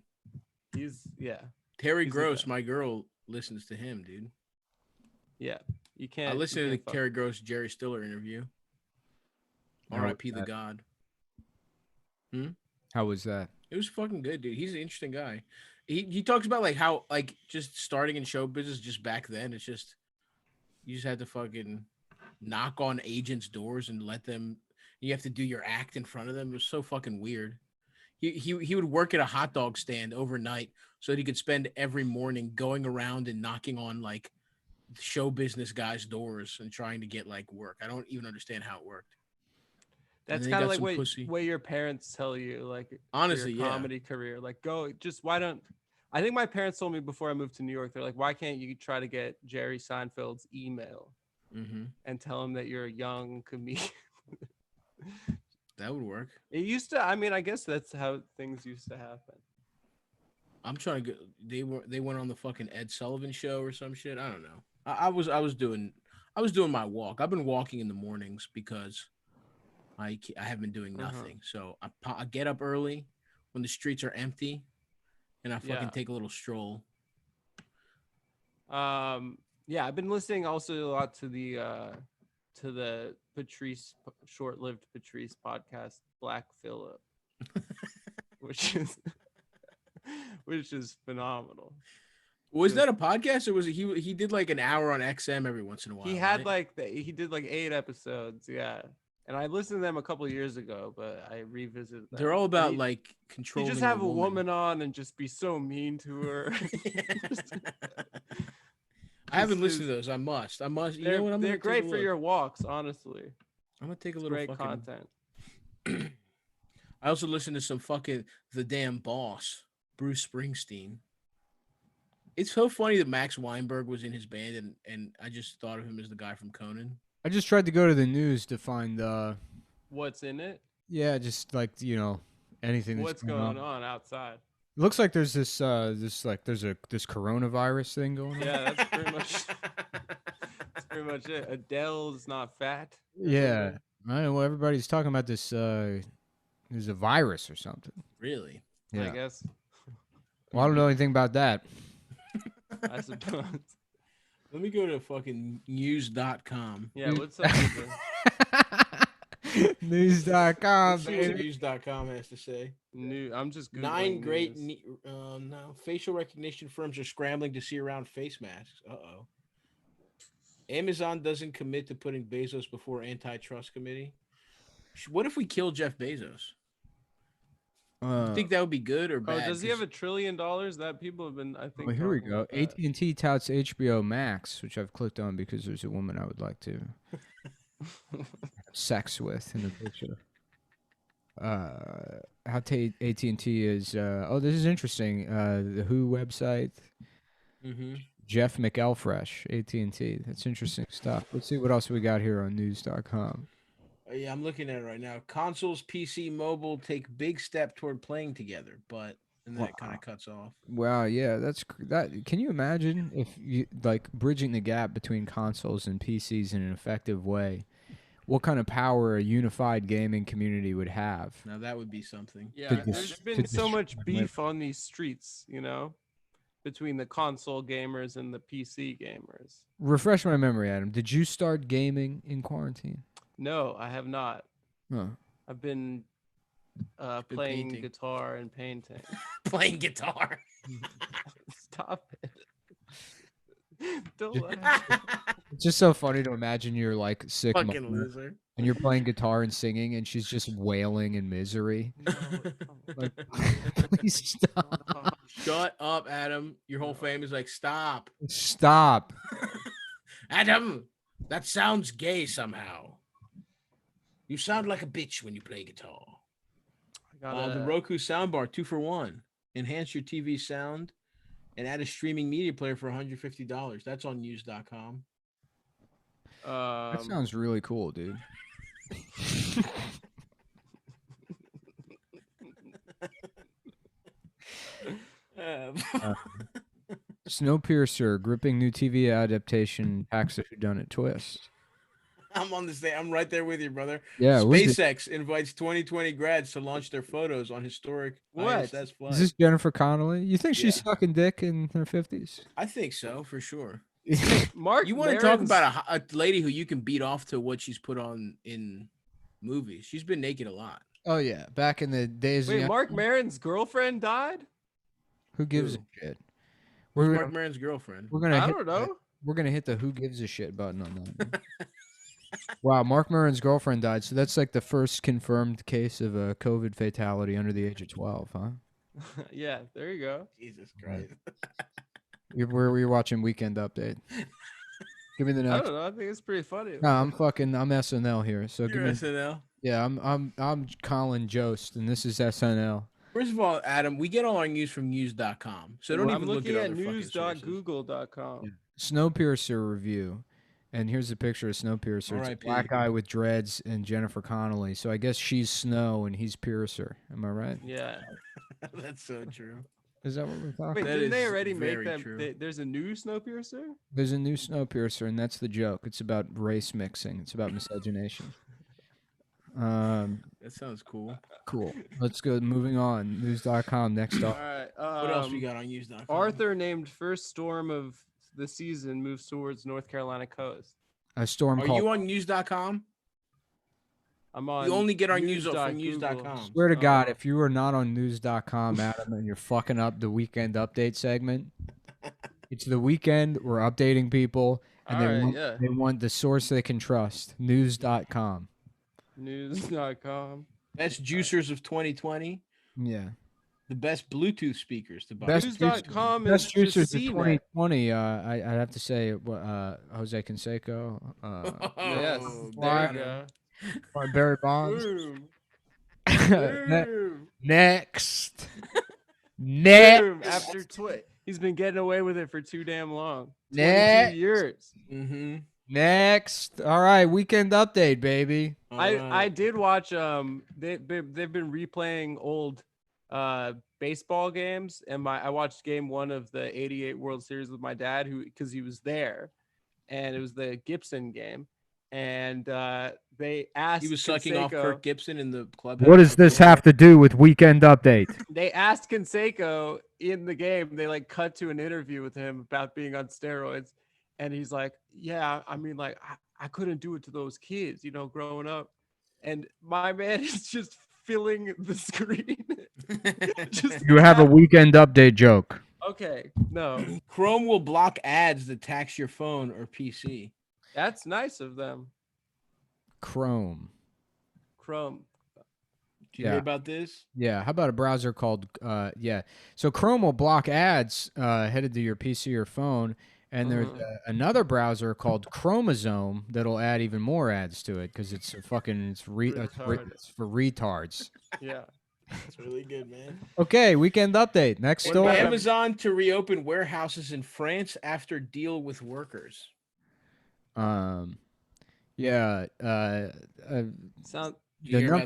Terry Gross, my girl, listens to him, dude. Yeah, you can't. I listened to the Terry Gross Jerry Stiller interview. R.I.P. the God. How was that? It was fucking good, dude. He's an interesting guy. He talks about like how like just starting in show business just back then. It's just you just had to fucking knock on agents' doors and let them. You have to do your act in front of them. It was so fucking weird. He would work at a hot dog stand overnight so that he could spend every morning going around and knocking on like show business guys' doors and trying to get like work. I don't even understand how it worked. That's kind of like what your parents tell you, like honestly, your comedy career. Like why don't I think my parents told me before I moved to New York, they're like, why can't you try to get Jerry Seinfeld's email and tell him that you're a young comedian? That would work. It used to. I mean, I guess that's how things used to happen. I'm trying to get. They went on the fucking Ed Sullivan show or some shit. I don't know. I was doing my walk. I've been walking in the mornings because I have been doing nothing. So I get up early when the streets are empty, and I fucking take a little stroll. Yeah, I've been listening also a lot to the short-lived Patrice podcast, Black Phillip, which is phenomenal. Was that a podcast or was it he did like an hour on XM every once in a while? He had he did like 8 episodes, yeah. And I listened to them a couple of years ago, but I revisited them. They're all about like controlling. You just have a woman on and just be so mean to her. I haven't listened to those. I must. You know what? They're great for your walks, honestly. I'm gonna take a little great content. I also listened to some fucking The Damn Boss, Bruce Springsteen. It's so funny that Max Weinberg was in his band, and I just thought of him as the guy from Conan. I just tried to go to the news to find what's in it. Yeah, just like anything. What's going on outside? It looks like there's this coronavirus thing going on. Yeah, that's pretty much. That's pretty much it. Adele's not fat. Yeah, I know. Well, everybody's talking about this. There's a virus or something. Really? Yeah. I guess. Well, I don't know anything about that. I suppose. Let me go to fucking news.com. Yeah, what's up? News.com. See what news.com has to say. I'm just Googling 9 great facial recognition firms are scrambling to see around face masks. Uh-oh. Amazon doesn't commit to putting Bezos before antitrust committee. What if we kill Jeff Bezos? You think that would be good or bad? Oh, does he have $1 trillion? That people have been, I think. Well, here we go. AT&T touts HBO Max, which I've clicked on because there's a woman I would like to have sex with in the picture. How AT&T is. This is interesting. The Who website. Jeff McElfresh, AT&T. That's interesting stuff. Let's see what else we got here on news.com. Yeah, I'm looking at it right now. Consoles, PC, mobile take big step toward playing together, but and then it kind of cuts off. Wow, yeah, that. Can you imagine if you like bridging the gap between consoles and PCs in an effective way? What kind of power a unified gaming community would have? Now that would be something. Yeah, there's been so much beef on these streets, between the console gamers and the PC gamers. Refresh my memory, Adam. Did you start gaming in quarantine? No, I have not. Huh. I've been playing guitar and painting. Playing guitar. Stop it. Don't laugh. It's just so funny to imagine you're like sick fucking loser. And you're playing guitar and singing and she's just wailing in misery. No, like, please stop. Shut up, Adam. Your whole family's like, stop. Stop. Adam, that sounds gay somehow. You sound like a bitch when you play guitar. The Roku soundbar, 2 for 1. Enhance your TV sound and add a streaming media player for $150. That's on news.com. That sounds really cool, dude. Snowpiercer, gripping new TV adaptation, packs a whodunit twist. I'm on the same. I'm right there with you, brother. Yeah. SpaceX invites 2020 grads to launch their photos on historic ISS flight. Is this Jennifer Connelly? You think she's sucking dick in her 50s? I think so, for sure. Mark, you want to talk about a lady who you can beat off to what she's put on in movies? She's been naked a lot. Oh yeah, back in the days. Wait, Mark Maron's girlfriend died? Who gives a shit? Mark Maron's girlfriend. I don't know. We're gonna hit the who gives a shit button on that. Wow, Mark Maron's girlfriend died. So that's like the first confirmed case of a COVID fatality under the age of 12, huh? Yeah, there you go. Jesus Christ. Where were you watching Weekend Update? Give me the next. I don't know. I think it's pretty funny. No, I'm SNL here. So give me SNL. Yeah, I'm Colin Jost, and this is SNL. First of all, Adam, we get all our news from news.com. So don't even look at other news.google.com. Yeah. Snowpiercer review. And here's a picture of Snowpiercer. It's a black guy with dreads and Jennifer Connelly. So I guess she's Snow and he's Piercer. Am I right? Yeah. That's so true. Is that what we're talking about? Wait, didn't they already make them? There's a new Snowpiercer? There's a new Snowpiercer, and that's the joke. It's about race mixing. It's about miscegenation. That sounds cool. Cool. Let's go. Moving on. News.com. Next up. All right. What else we got on news.com? Arthur named first storm of the season moves towards North Carolina coast. A storm. Are you on news.com? I'm on. You only get our news from news.com. Swear to God, if you are not on news.com, Adam, and you're fucking up the weekend update segment, it's the weekend. We're updating people, and they want the source they can trust. News.com. News.com. Best juicers of 2020. Yeah. The best Bluetooth speakers to buy. News.com best juicers of 2020. I have to say, Jose Canseco. Yes. There you go. Barry Bonds. Next. After he's been getting away with it for too damn long. 22 years. Mm-hmm. Next. All right, weekend update, baby. I did watch they've been replaying old baseball games, and I watched game 1 of the 88 World Series with my dad because he was there, and it was the Gibson game, and they asked he was sucking off Kirk Gibson in the clubhouse. What does this have to do with weekend update? They asked Canseco in the game, they like cut to an interview with him about being on steroids, and he's like, yeah, I mean, like I couldn't do it to those kids, growing up. And my man is just filling the screen. You have a weekend update joke. Okay, no. Chrome will block ads that tax your phone or PC. That's nice of them. Chrome. Did you hear about this? Yeah. How about a browser called So Chrome will block ads headed to your PC or phone. And there's another browser called Chromosome that'll add even more ads to it because it's for retards. Yeah, that's really good, man. Okay, weekend update. Next story. Amazon to reopen warehouses in France after deal with workers. The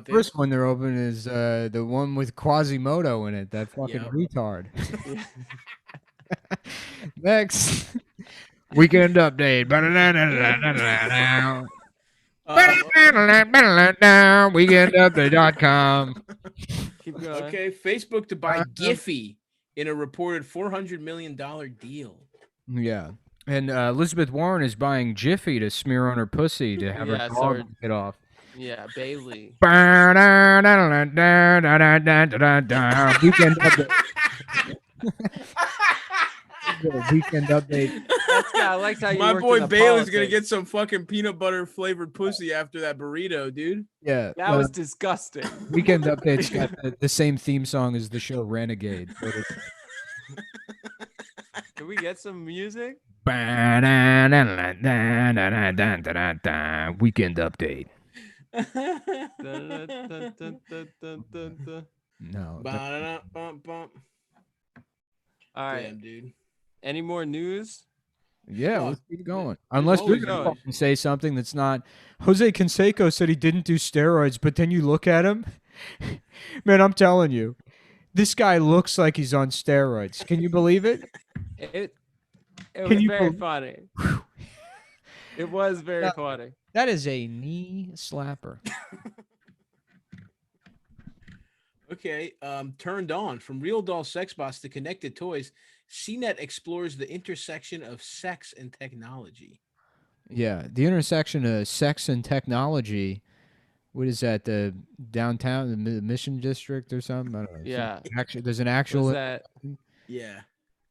first one they're open is the one with Quasimodo in it. That fucking retard. Next. Weekend update. Weekendupdate.com. Okay, Facebook to buy Giphy in a reported $400 million deal. Yeah. And Elizabeth Warren is buying Jiffy to smear on her pussy to have her dog get off. Yeah, Bailey. Weekend update. Weekend update. I like how you my boy Bailey's gonna get some fucking peanut butter flavored pussy after that burrito, dude. Yeah, that was disgusting. Weekend update's got the same theme song as the show Renegade. Can we get some music? Weekend update. No. All right, damn, dude. Any more news? Yeah, let's keep going. Unless you're going to fucking say something that's not. Jose Canseco said he didn't do steroids, but then you look at him. Man, I'm telling you, this guy looks like he's on steroids. Can you believe it? It was very funny. It was very funny. That is a knee slapper. Okay. Turned on from real doll sex bots to connected toys. CNET explores the intersection of sex and technology. Yeah, the intersection of sex and technology. What is that? The downtown, the Mission District, or something? I don't know. Yeah. Actually, there's an actual. Was that? Yeah.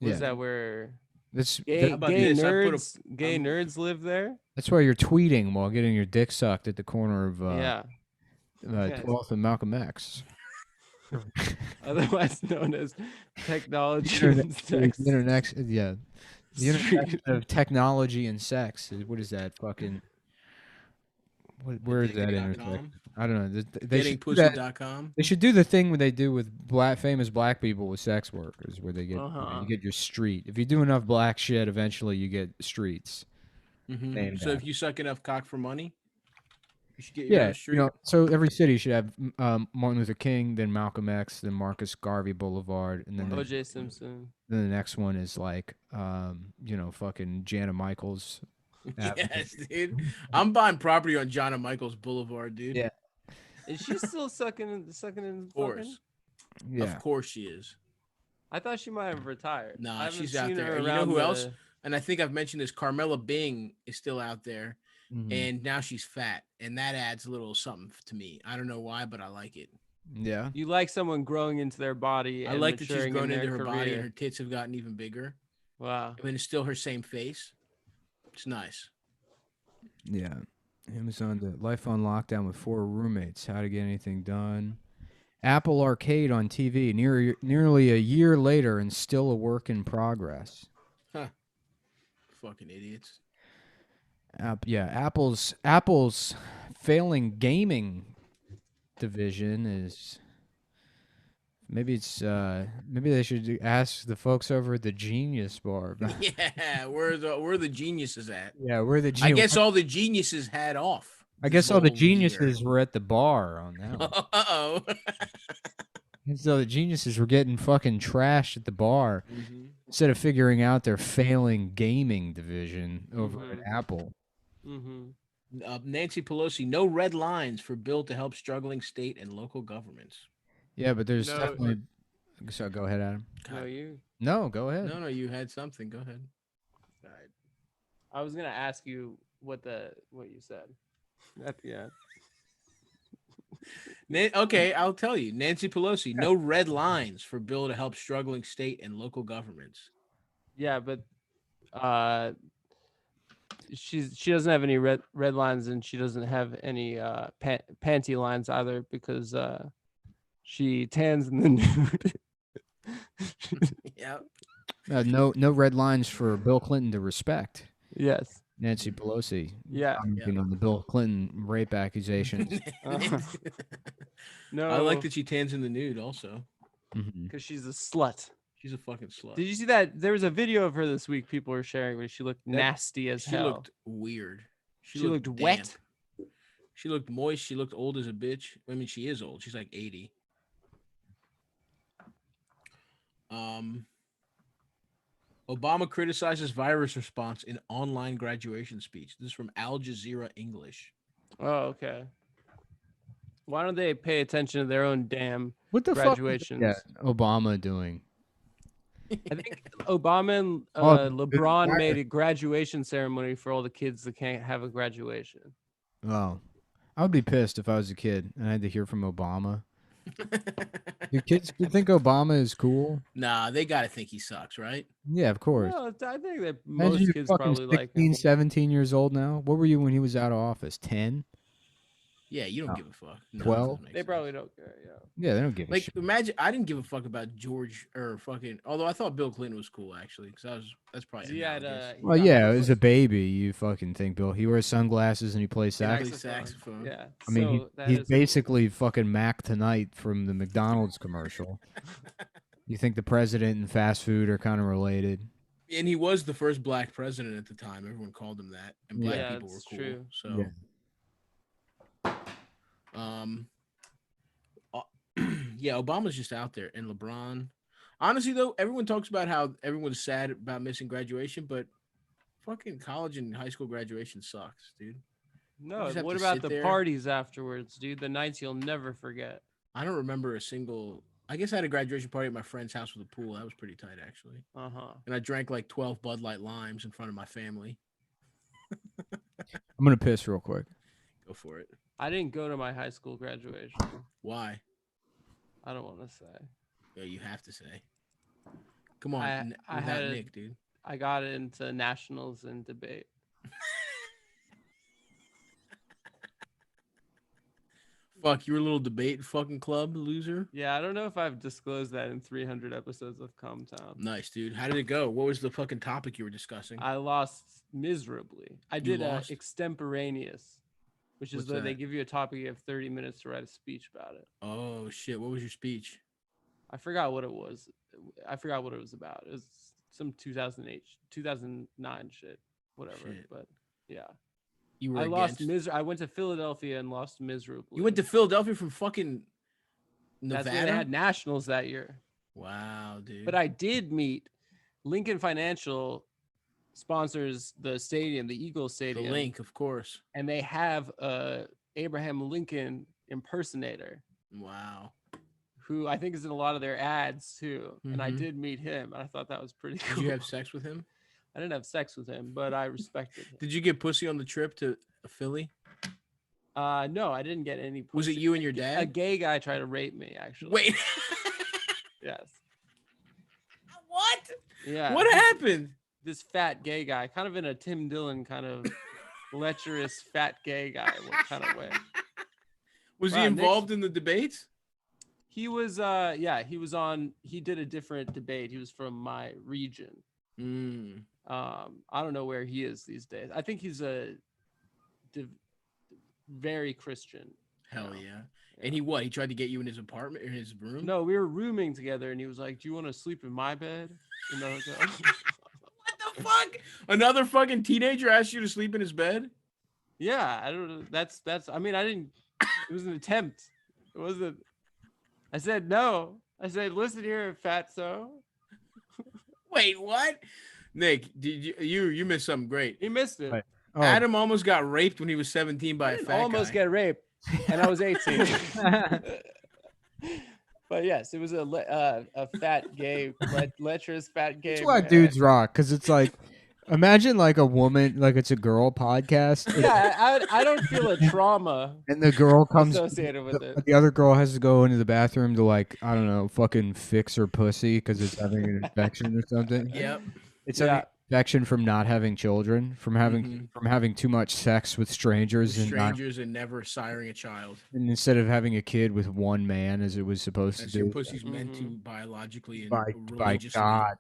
Was that where That's gay this? nerds live there? That's why you're tweeting while getting your dick sucked at the corner of 12th and Malcolm X. Otherwise known as technology and sex. The intersection of technology and sex. What is that fucking? Where is that intersection? I don't know. Gettingpussy.com. They should do the thing where they do with famous black people with sex workers, where they get you get your street. If you do enough black shit, eventually you get streets. Mm-hmm. So if you suck enough cock for money, you should get your street. You know, so every city should have Martin Luther King, then Malcolm X, then Marcus Garvey Boulevard, and then O.J. Simpson. Then the next one is like, fucking Jana Michaels. Yes, dude. I'm buying property on Jana Michaels Boulevard, dude. Yeah. Is she still sucking in? Of course. Yeah. Of course she is. I thought she might have retired. Nah, she's out there. And you know who else? And I think I've mentioned this. Carmela Bing is still out there, and now she's fat, and that adds a little something to me. I don't know why, but I like it. Yeah. You like someone growing into their body. I like that she's grown into her body, and her tits have gotten even bigger. Wow. I mean, it's still her same face. It's nice. Yeah. Amazon, the Life on Lockdown with 4 roommates. How to get anything done. Apple Arcade on TV nearly a year later and still a work in progress. Huh. Fucking idiots. Apple's failing gaming division is maybe they should ask the folks over at the Genius Bar. Yeah, where the geniuses at? Yeah, where the I guess all the geniuses had off. I guess all the geniuses were at the bar on that one. Uh-oh. And so the geniuses were getting fucking trashed at the bar instead of figuring out their failing gaming division over at Apple. Nancy Pelosi, no red lines for bill to help struggling state and local governments. Yeah, but there's definitely... So go ahead, Adam. No, go ahead. No, you had something. Go ahead. All right. I was gonna ask you what you said at the end. Okay, I'll tell you. Nancy Pelosi, no red lines for bill to help struggling state and local governments. Yeah, but she doesn't have any red lines, and she doesn't have any panty lines either, because she tans in the nude. Yeah. No red lines for Bill Clinton to respect. Yes. Nancy Pelosi. Yeah. On the Bill Clinton rape accusations. No. I like that she tans in the nude also. Because she's a slut. She's a fucking slut. Did you see that? There was a video of her this week people were sharing where she looked nasty as hell. She looked weird. She looked wet. She looked moist. She looked old as a bitch. I mean, she is old. She's like 80. Obama criticizes virus response in online graduation speech. This is from Al Jazeera English. Oh, okay. Why don't they pay attention to their own damn Fuck graduations? is Obama doing? I think Obama and LeBron made a graduation ceremony for all the kids that can't have a graduation. Oh, I would be pissed if I was a kid and I had to hear from Obama. Do kids think Obama is cool? Nah, they gotta think he sucks, right? Yeah, of course. Well, I think that most kids probably 16, like him. 17 years old now. What were you when he was out of office? 10? Yeah, you don't give a fuck. 12? They probably don't care. Yeah, they don't give a shit. Imagine I didn't give a fuck about George or fucking. Although I thought Bill Clinton was cool actually, because that's probably. Well, yeah, as a baby, you fucking think Bill. He wears sunglasses and he plays saxophone. Yeah, I mean, he's basically fucking Mac Tonight from the McDonald's commercial. You think the president and fast food are kind of related? And he was the first black president at the time. Everyone called him that, and black people were cool. True. So. Yeah. Yeah, Obama's just out there, and LeBron. Honestly, though, everyone talks about how everyone's sad about missing graduation, but fucking college and high school graduation sucks, dude. No, what about the parties afterwards, dude? The nights you'll never forget. I don't remember a single. I guess I had a graduation party at my friend's house with a pool. That was pretty tight, actually. And I drank like 12 Bud Light Limes in front of my family. I'm gonna piss real quick. Go for it. I didn't go to my high school graduation. Why? I don't want to say. Yeah, you have to say. Come on, I had Nick, dude. I got into nationals and debate. Fuck, you were a little debate fucking club loser. Yeah, I don't know if I've disclosed that in 300 episodes of Cum Town. Nice, dude. How did it go? What was the fucking topic you were discussing? I lost miserably. I did extemporaneous, which is they give you a topic, you have 30 minutes to write a speech about it. Oh shit! What was your speech? I forgot what it was. I forgot what it was about. It was some 2008, 2009 shit, whatever. Shit. But yeah. I went to Philadelphia and lost miserably. You went to Philadelphia from fucking Nevada? That's where they had nationals that year. Wow, dude. But I did meet Lincoln Financial sponsors the stadium, the Eagles Stadium. The Link, of course. And they have a Abraham Lincoln impersonator. Wow. Who I think is in a lot of their ads too. Mm-hmm. And I did meet him. And I thought that was pretty cool. Did you have sex with him? I didn't have sex with him, but I respected him. Did you get pussy on the trip to Philly? No, I didn't get any pussy. Was it you and your dad? A gay guy tried to rape me, actually. Wait. Yes. What? Yeah. What happened? This fat gay guy, kind of in a Tim Dillon kind of lecherous fat gay guy kind of way. Was he involved in the debates? He was, he did a different debate. He was from my region. I don't know where he is these days. I think he's a very Christian. Hell yeah. And he tried to get you in his apartment, in his room? No, we were rooming together, and he was like, "Do you want to sleep in my bed?" In the hotel. What the fuck? Another fucking teenager asked you to sleep in his bed? Yeah, I don't know. That's. I mean, I didn't. It was an attempt. It wasn't. I said no. I said, "Listen here, fatso." Wait, what? Nick, did you missed something great. He missed it. Right. Oh. Adam almost got raped when he was 17 by a fat guy. Almost get raped, and I was 18. But yes, it was a fat gay, lecherous fat gay. That's why dudes rock, because it's like, imagine like a woman, like it's a girl podcast. Yeah, I don't feel a trauma. And the girl comes associated with it. The other girl has to go into the bathroom to like, I don't know, fucking fix her pussy because it's having an infection or something. Yep. It's an infection from not having children, from having too much sex with strangers, and never siring a child. And instead of having a kid with one man, as it was supposed to do. Your pussy's meant to biologically and by God,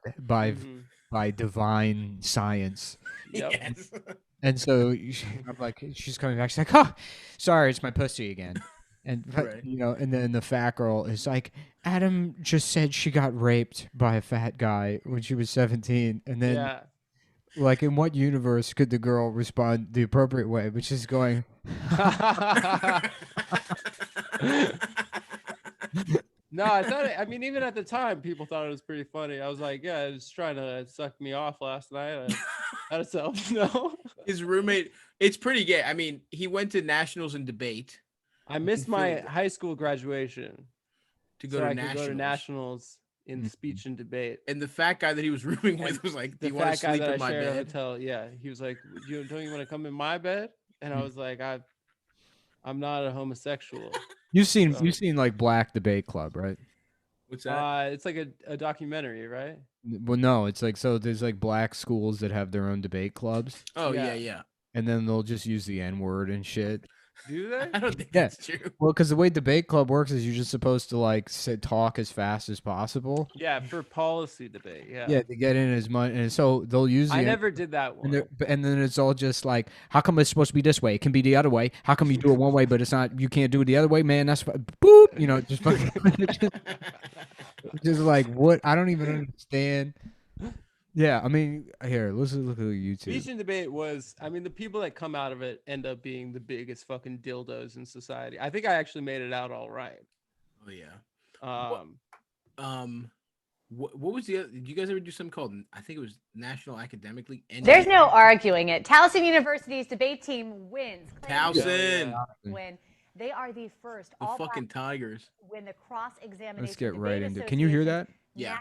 by divine science. Yep. Yes. And so I'm like, she's coming back. She's like, "Oh, sorry, it's my pussy again." And and then the fat girl is like, Adam just said she got raped by a fat guy when she was 17, and then like, in what universe could the girl respond the appropriate way, which is going? No, I thought I mean, even at the time, people thought it was pretty funny. I was like, yeah, it's trying to suck me off last night. How to no. His roommate, it's pretty gay. I mean, he went to nationals and debate. I missed my high school graduation to go to nationals in speech and debate. And the fat guy that he was rooming with was like, "Do you want to sleep in my bed?" Hotel. Yeah, he was like, "Don't you want to come in my bed?" And I was like, "I'm not a homosexual." You've seen like Black Debate Club, right? What's that? It's like a documentary, right? Well, no, it's like, so there's like black schools that have their own debate clubs. Oh yeah. And then they'll just use the N-word and shit. Do they? I don't think that's true. Well, because the way debate club works is you're just supposed to like talk as fast as possible. Yeah, for policy debate. Yeah. Yeah, to get in as much, and so they'll use. I never did that one. And then it's all just like, how come it's supposed to be this way? It can be the other way. How come you do it one way, but it's not? You can't do it the other way, man. That's boop. You know, just fucking. Just like, what? I don't even understand. Yeah, I mean, here, let's look at YouTube. Speech and debate was, I mean, the people that come out of it end up being the biggest fucking dildos in society. I think I actually made it out all right. Oh yeah. What was the other, did you guys ever do something called, I think it was National Academic League? There's no arguing it. Towson University's debate team wins. Towson. Win. They are the first. The fucking Tigers. Win the cross-examination. Let's get right into it. Can you hear that? Yeah.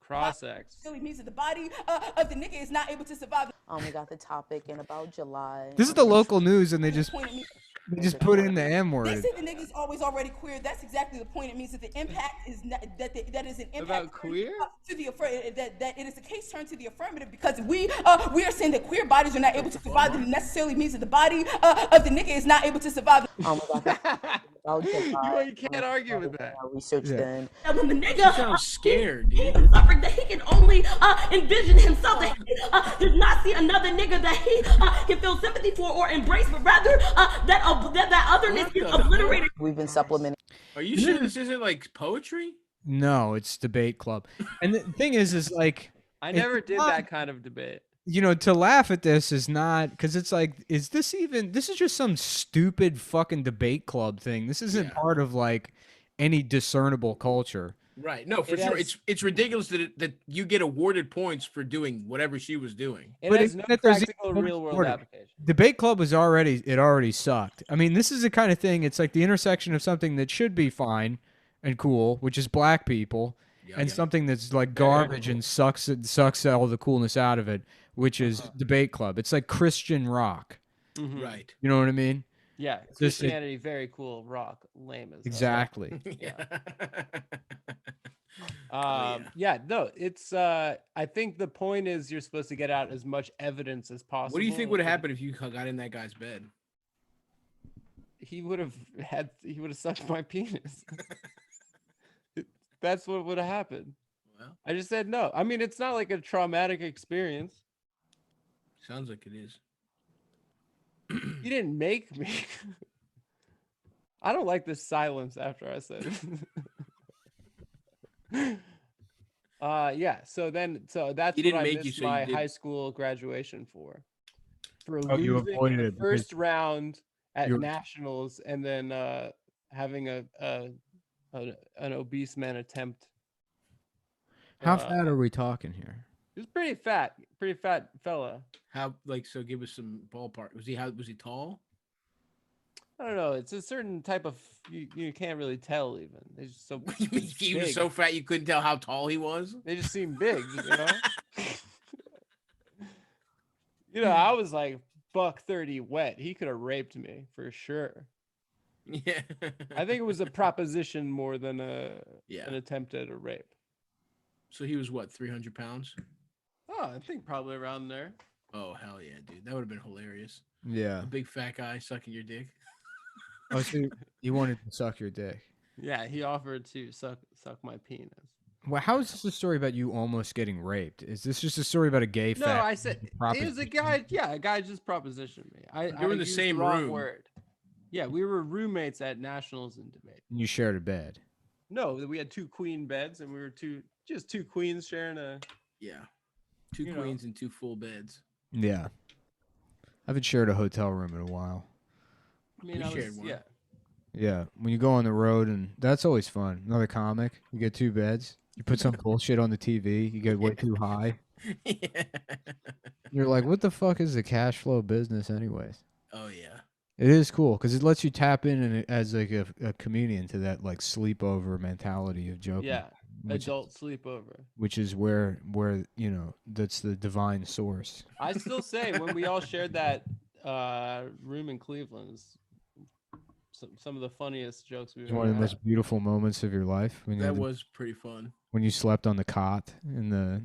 Cross-ex. Really means that the body of the nigga is not able to survive. We got the topic in about July. This is the local news, and they just put in the M word. They say the nigga's always already queer. That's exactly the point. It means that the impact is not, that is an impact about queer to the that it is a case turned to the affirmative, because we are saying that queer bodies are not able to survive. That necessarily means that the body of the nigga is not able to survive. You can't argue with that. Research then. When the nigga sounds scared, dude. He suffered that he can only envision himself, that he does not see another nigga that he can feel sympathy for or embrace, but rather that otherness is obliterated. We've been supplementing. Are you sure this isn't like poetry? No, it's debate club. And the thing is like I never did that kind of debate. You know, to laugh at this is not, because it's like, this is just some stupid fucking debate club thing. This isn't part of like any discernible culture. Right. No, for sure. It's ridiculous that you get awarded points for doing whatever she was doing. It has no practical real world application. Debate club was already sucked. I mean, this is the kind of thing, it's like the intersection of something that should be fine and cool, which is black people, and something that's like garbage and sucks all the coolness out of it, which is debate club. It's like Christian rock. Right. You know what I mean? Yeah. Christianity, very cool. Rock, lame as exactly. No, it's I think the point is you're supposed to get out as much evidence as possible. What do you think would have happened if you got in that guy's bed? He would have sucked my penis. That's what would have happened. Well, I just said no. I mean, it's not like a traumatic experience. Sounds like it is. You didn't make me. I don't like this silence after I said it. So that's what I missed my high school graduation for you losing avoided the it first round at nationals, and then having an obese man attempt. How fat are we talking here? He was pretty fat fella. How, like, so give us some ballpark. Was he tall? I don't know. It's a certain type of you can't really tell even. They just so he was so fat you couldn't tell how tall he was. They just seem big, you know. You know, I was like $130 wet. He could have raped me for sure. Yeah. I think it was a proposition more than an attempt at a rape. So he was what, 300 pounds? Oh, I think probably around there. Oh, hell yeah, dude. That would have been hilarious. Yeah. A big fat guy sucking your dick. Oh, so you wanted to suck your dick. Yeah, he offered to suck my penis. Well, how is this a story about you almost getting raped? Is this just a story about a gay fat? No, I said it was a guy. Yeah, a guy just propositioned me. You were in the same room. Word. Yeah, we were roommates at nationals and debate. And you shared a bed. No, we had 2 queen beds, and we were just two queens sharing a. Yeah, 2 queens and 2 full beds. Yeah, I haven't shared a hotel room in a while. I mean, shared one. Yeah, when you go on the road, and that's always fun. Another comic, you get 2 beds. You put some bullshit on the TV. You get way too high. Yeah. You're like, what the fuck is the cash flow business, anyways? Oh yeah. It is cool because it lets you tap in as like a comedian to that like sleepover mentality of joking. Yeah, adult sleepover. Which is where you know that's the divine source. I still say when we all shared that room in Cleveland, some of the funniest jokes we've ever had. One of the most beautiful moments of your life. That was pretty fun. When you slept on the cot in the.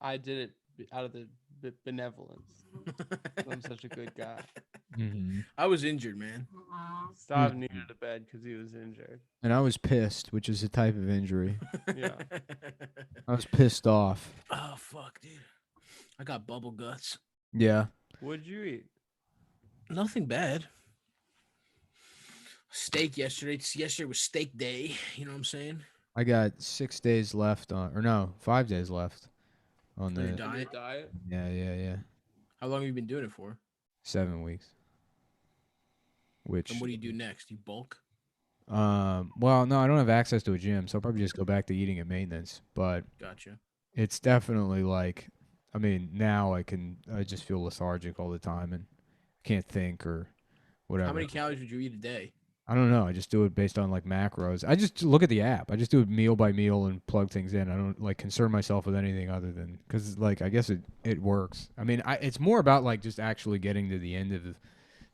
I did it out of the benevolence. I'm such a good guy. Mm-hmm. I was injured, man. Stav needed a bed because he was injured. And I was pissed, which is a type of injury. Yeah. I was pissed off. Oh, fuck, dude. I got bubble guts. Yeah. What'd you eat? Nothing bad. Steak yesterday. Yesterday was steak day. You know what I'm saying? I got 6 days left on, or no, 5 days left on the diet. Yeah. How long have you been doing it for? 7 weeks. And what do you do next? You bulk? Well, no, I don't have access to a gym, so I'll probably just go back to eating at maintenance. But Gotcha. it's definitely like, I mean, now I just feel lethargic all the time and can't think or whatever. How many calories would you eat a day? I don't know. I just do it based on like macros. I just look at the app. I just do it meal by meal and plug things in. I don't like concern myself with anything other than because like I guess it works. I mean, it's more about like just actually getting to the end of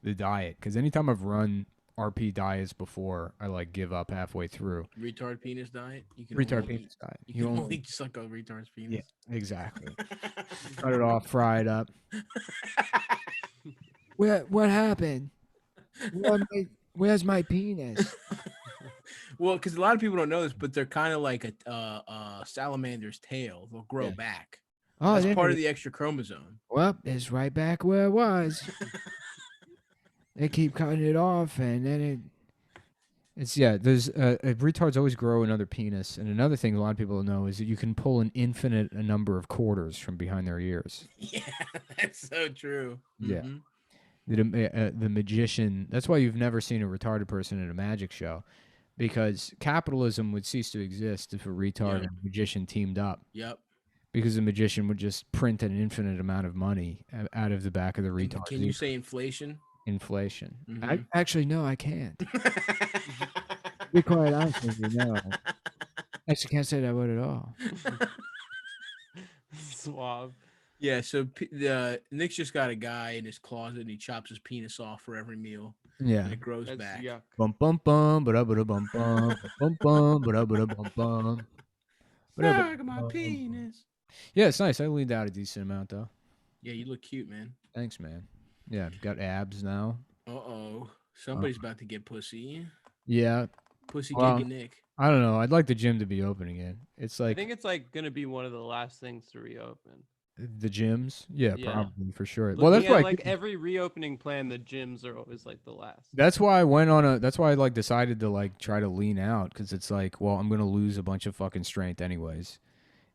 the diet. Because anytime I've run RP diets before, I like give up halfway through. Retard penis diet. You can retard penis diet. You can only suck a retard's penis. Yeah, exactly. Cut it off, fry it up. What happened? Where's my penis? Well, because a lot of people don't know this, but they're kind of like a salamander's tail. They'll grow back. Oh, that's part of the extra chromosome. Well, it's right back where it was. They keep cutting it off, and then it's there's retards always grow another penis, and another thing a lot of people don't know is that you can pull an infinite number of quarters from behind their ears. Yeah, that's so true. Yeah. Mm-hmm. The magician. That's why you've never seen a retarded person in a magic show, because capitalism would cease to exist if a retard and a magician teamed up. Yep. Because the magician would just print an infinite amount of money out of the back of the retard. Can you say inflation? Inflation. Mm-hmm. Actually, no, I can't. Be quite honest with you, no. Actually, can't say that word at all. Suave. Yeah, so Nick's just got a guy in his closet, and he chops his penis off for every meal. Yeah, and it grows back. Yuck. Bum bum bum, ba da ba da bum bum, bum bum, ba da ba da bum bum. Suck my penis. Yeah, it's nice. I leaned out a decent amount though. Yeah, you look cute, man. Thanks, man. Yeah, got abs now. Somebody's about to get pussy. Yeah, pussy giggy Nick. I don't know. I'd like the gym to be open again. It's like I think it's like gonna be one of the last things to reopen. The gyms, yeah, probably for sure. Well, that's why like every reopening plan, the gyms are always like the last. That's why I went on that's why I like decided to like try to lean out, because it's like, well, I'm gonna lose a bunch of fucking strength anyways.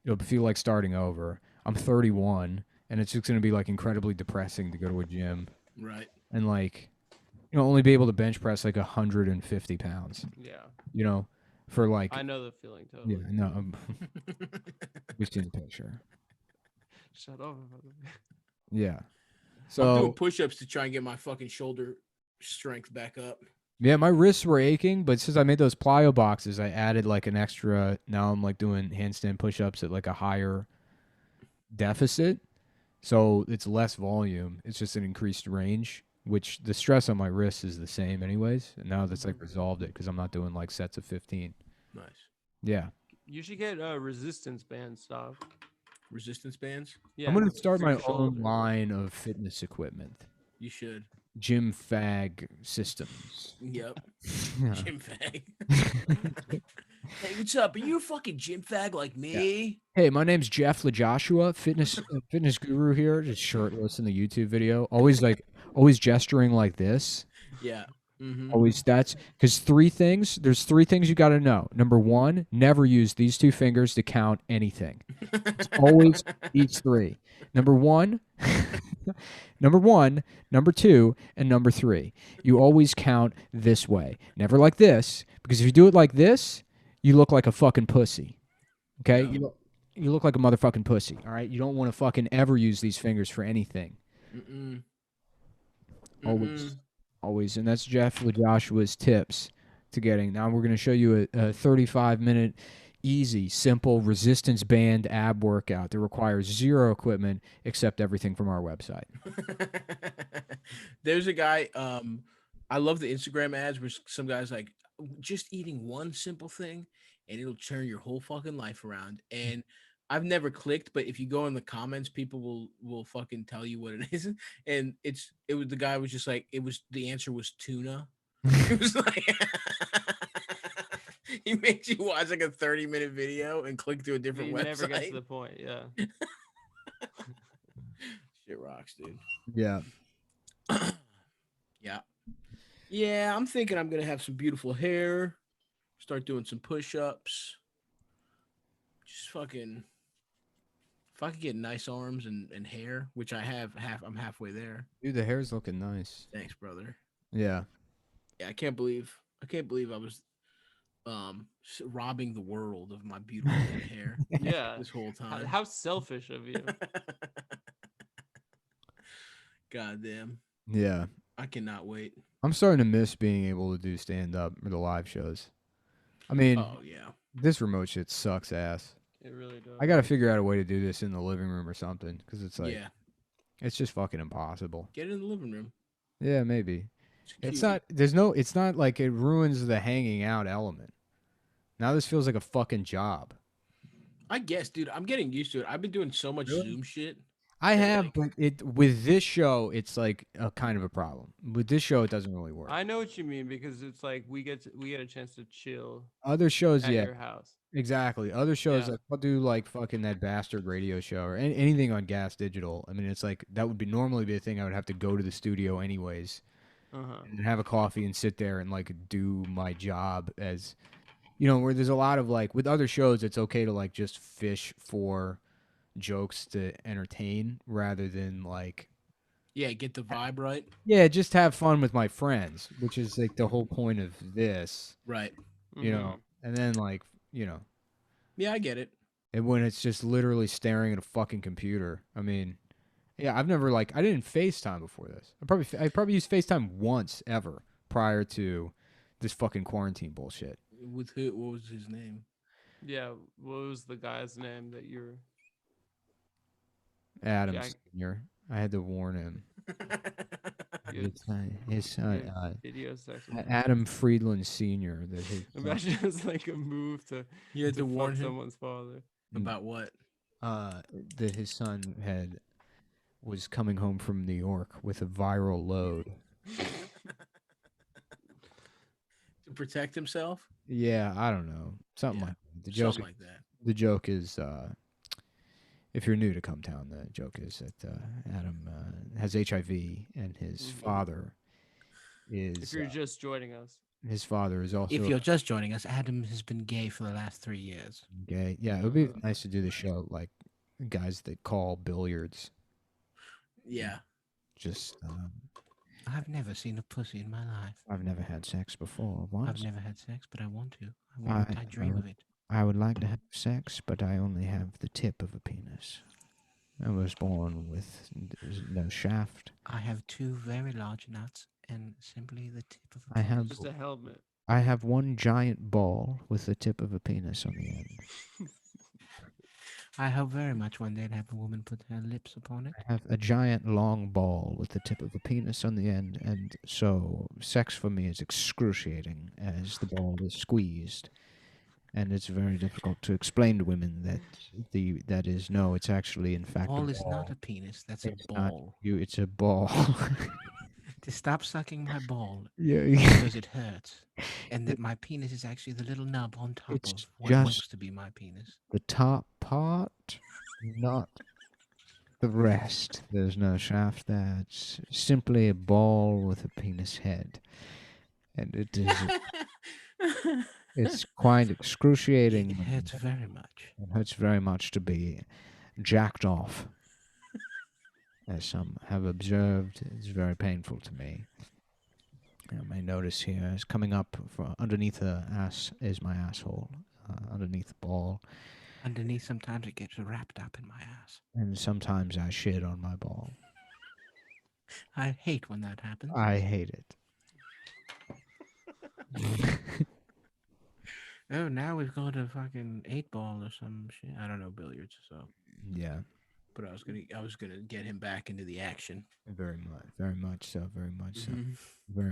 It'll feel like starting over. I'm 31, and it's just gonna be like incredibly depressing to go to a gym, right? And like, only be able to bench press like 150 pounds. Yeah. For like. I know the feeling totally. Yeah, no. We've seen the picture. Shut up. Yeah. So I'm doing push-ups to try and get my fucking shoulder strength back up. Yeah, my wrists were aching, but since I made those plyo boxes, I added like an extra. Now I'm like doing handstand push-ups at like a higher deficit, so it's less volume. It's just an increased range, which the stress on my wrists is the same anyways. And now that's like resolved it because I'm not doing like sets of 15. Nice. Yeah. You should get resistance band stuff. Resistance bands? Yeah. I'm going to start my own line of fitness equipment. You should. Gym Fag Systems. Yep. Gym Fag. Hey, what's up? Are you a fucking gym fag like me? Yeah. Hey, my name's Jeff LaJoshua, fitness guru here, just shirtless in the YouTube video. Always gesturing like this. Yeah. Mm-hmm. Always that's because there's three things you got to know. Number one, never use these two fingers to count anything. It's always these three. Number one, number two, and number three. You always count this way. Never like this, because if you do it like this, you look like a fucking pussy. Okay? Yeah. You look like a motherfucking pussy. All right? You don't want to fucking ever use these fingers for anything. Mm-mm. Always. And that's Jeff LaJoshua's tips to getting. Now we're going to show you a 35-minute easy, simple resistance band ab workout that requires zero equipment except everything from our website. There's a guy, I love the Instagram ads where some guy's like, just eating one simple thing and it'll turn your whole fucking life around. And I've never clicked, but if you go in the comments, people will fucking tell you what it is. And the guy was just like, the answer was tuna. It was like, he makes you watch like a 30-minute video and click to a different website. Never gets to the point, yeah. Shit rocks, dude. Yeah. Yeah. Yeah, I'm thinking I'm going to have some beautiful hair, start doing some push-ups. Just fucking, if I could get nice arms and hair, which I have, I'm halfway there. Dude, the hair's looking nice. Thanks, brother. Yeah. Yeah, I can't believe I can't believe I was robbing the world of my beautiful head of hair Yeah. this whole time. How selfish of you. God damn. Yeah. I cannot wait. I'm starting to miss being able to do stand up or the live shows. I mean, Oh yeah. This remote shit sucks ass. It really does. I got to figure out a way to do this in the living room or something because it's like, yeah. It's just fucking impossible. Get it in the living room. Yeah, maybe. It's not. It's not like it ruins the hanging out element. Now this feels like a fucking job. I guess, dude. I'm getting used to it. I've been doing so much Zoom shit. I have, but with this show, it's like a kind of a problem. With this show, it doesn't really work. I know what you mean because it's like we get a chance to chill. Other shows, at your house. Exactly. Other shows, like I'll do like fucking that bastard radio show or anything on Gas Digital. I mean, it's like that would normally be a thing I would have to go to the studio anyways, and have a coffee and sit there and like do my job as, where there's a lot of like with other shows, it's okay to like just fish for jokes to entertain rather than like get the vibe right. Yeah, just have fun with my friends, which is like the whole point of this. Right. And then like, Yeah, I get it. And when it's just literally staring at a fucking computer. I mean, yeah, I've never I didn't FaceTime before this. I probably used FaceTime once ever prior to this fucking quarantine bullshit. With who? What was his name? Yeah, what was the guy's name that you're? Adam Sr. I had to warn him. His son, Adam Friedland Sr. Imagine it's like a move to. You had to warn someone's father about what? That his son was coming home from New York with a viral load. To protect himself? Yeah, I don't know. Something like that. Something like that. The joke is, if you're new to Cum Town, the joke is that Adam has HIV and his father is... If you're just joining us. His father is also... If you're just joining us, Adam has been gay for the last 3 years. Gay? Yeah, it would be nice to do the show like guys that call billiards. Yeah. Just... I've never seen a pussy in my life. I've never had sex before. Once. I've never had sex, but I want to. I dream of it. I would like to have sex, but I only have the tip of a penis. I was born with no shaft. I have 2 very large nuts and simply the tip of a penis. I have just a helmet. I have one giant ball with the tip of a penis on the end. I hope very much one day to have a woman put her lips upon it. I have a giant long ball with the tip of a penis on the end, and so sex for me is excruciating as the ball is squeezed. And it's very difficult to explain to women that it's actually in fact ball a ball. Is not a penis. That's a ball. It's a ball. To stop sucking my ball. Yeah. Because it hurts. And that my penis is actually the little nub on top of what looks to be my penis. The top part, not the rest. There's no shaft there. It's simply a ball with a penis head. And it is... It's quite excruciating. It hurts very much. It hurts very much to be jacked off. As some have observed, it's very painful to me. You may notice here is coming up underneath the ass is my asshole, underneath the ball. Underneath, sometimes it gets wrapped up in my ass. And sometimes I shit on my ball. I hate when that happens. I hate it. Oh, now we've got a fucking 8-ball or some shit. I don't know billiards, so yeah. But I was gonna get him back into the action. Very much so. Very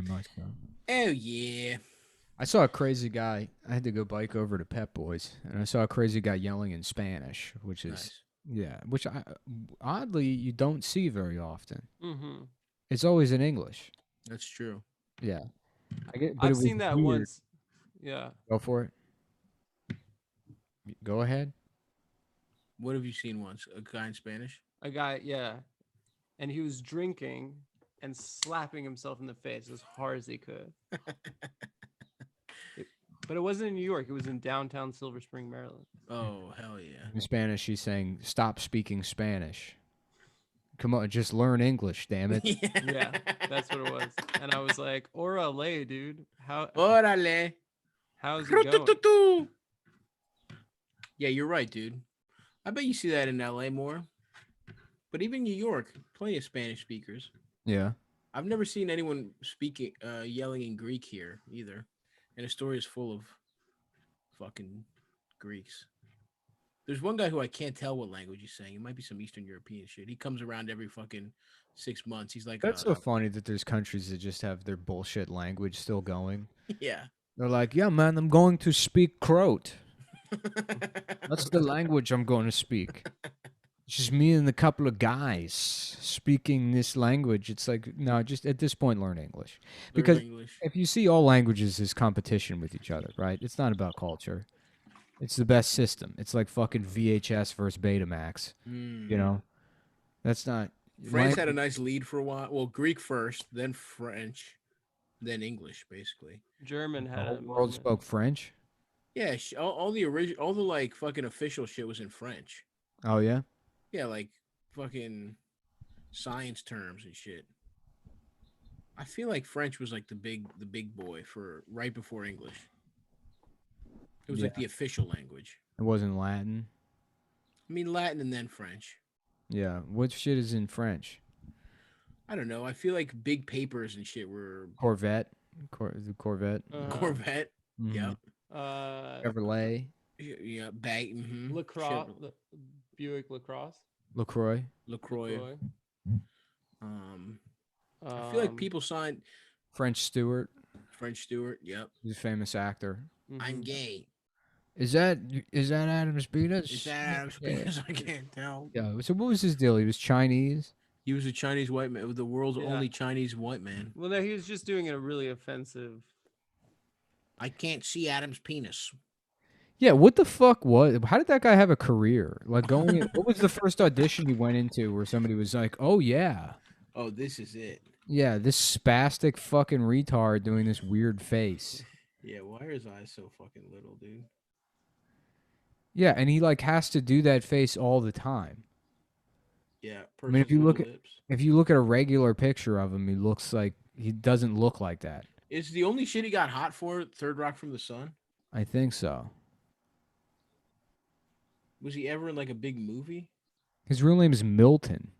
much so. Oh yeah. I saw a crazy guy. I had to go bike over to Pep Boys, and I saw a crazy guy yelling in Spanish, which is which oddly you don't see very often. Mm-hmm. It's always in English. That's true. Yeah, I've seen that weird. Once. Yeah. Go for it. Go ahead. What have you seen once? A guy in Spanish? A guy, yeah. And he was drinking and slapping himself in the face as hard as he could. But it wasn't in New York. It was in downtown Silver Spring, Maryland. Oh, hell yeah. In Spanish, he's saying, stop speaking Spanish. Come on, just learn English, damn it. Yeah, that's what it was. And I was like, "Orale, dude. Orale. How's it going?" Yeah, you're right, dude. I bet you see that in LA more. But even New York, plenty of Spanish speakers. Yeah. I've never seen anyone speaking, yelling in Greek here either. And the story is full of fucking Greeks. There's one guy who I can't tell what language he's saying. It might be some Eastern European shit. He comes around every fucking 6 months. He's like, That's so funny that there's countries that just have their bullshit language still going. Yeah. They're like, yeah, man, I'm going to speak Croat. That's the language I'm going to speak. It's just me and a couple of guys speaking this language. It's like, no, just at this point, learn English. Because if you see all languages as competition with each other, right? It's not about culture. It's the best system. It's like fucking VHS versus Betamax. You know? That's not... France had a nice lead for a while. Well, Greek first, then French, then English, basically. German had the whole world spoke French? Yeah, all the original, all the like fucking official shit was in French. Oh yeah. Yeah, like fucking science terms and shit. I feel like French was like the big boy for right before English. It was like the official language. It wasn't Latin. I mean Latin and then French. Yeah, what shit is in French? I don't know. I feel like big papers and shit were Corvette, the Corvette. Corvette. Mm-hmm. Yeah. Chevrolet. Yeah, bag. Mm-hmm. LaCroix, Buick LaCrosse. LaCroix. I feel like people signed French Stewart. Yep. He's a famous actor. I'm gay. Is that Adam's penis? Is that Adam's penis? I can't tell. Yeah. So what was his deal? He was Chinese. He was a Chinese white man, the world's only Chinese white man. Well, no, he was just doing a really offensive. I can't see Adam's penis. Yeah, what the fuck was? How did that guy have a career? Like going, what was the first audition he went into where somebody was like, "Oh yeah, oh this is it." Yeah, this spastic fucking retard doing this weird face. Yeah, why are his eyes so fucking little, dude? Yeah, and he like has to do that face all the time. Yeah, I mean, if you look at a regular picture of him, he doesn't look like that. Is the only shit he got hot for Third Rock from the Sun? I think so. Was he ever in like a big movie? His real name is Milton.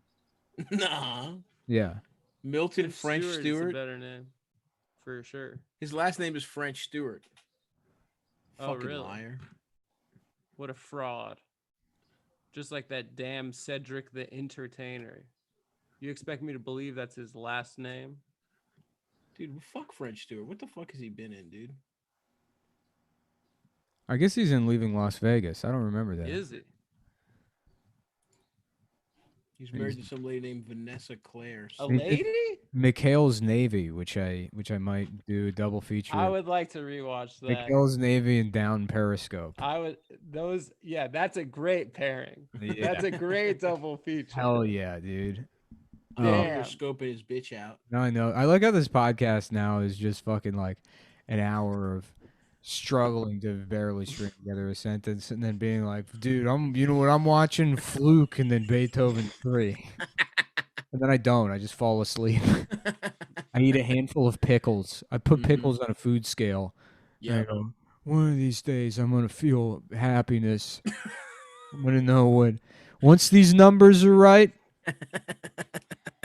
Nah. Yeah. Milton French Stewart. Is a better name, for sure. His last name is French Stewart. Oh, fucking really? Liar. What a fraud. Just like that damn Cedric the Entertainer. You expect me to believe that's his last name? Dude, fuck French Stewart. What the fuck has he been in, dude? I guess he's in Leaving Las Vegas. I don't remember that. Is he? He's married to some lady named Vanessa Claire. A lady? McHale's Navy, which I might do a double feature. I would like to rewatch that. McHale's Navy and Down Periscope. That's a great pairing. Yeah. That's a great double feature. Hell yeah, dude. You're scoping his bitch out. No, I know. I like how this podcast now is just fucking like an hour of struggling to barely string together a sentence and then being like, dude, you know what I'm watching? Fluke and then Beethoven 3. And then I don't. I just fall asleep. I eat a handful of pickles. I put pickles on a food scale. Yeah. I go, one of these days I'm going to feel happiness. I'm going to know once these numbers are right,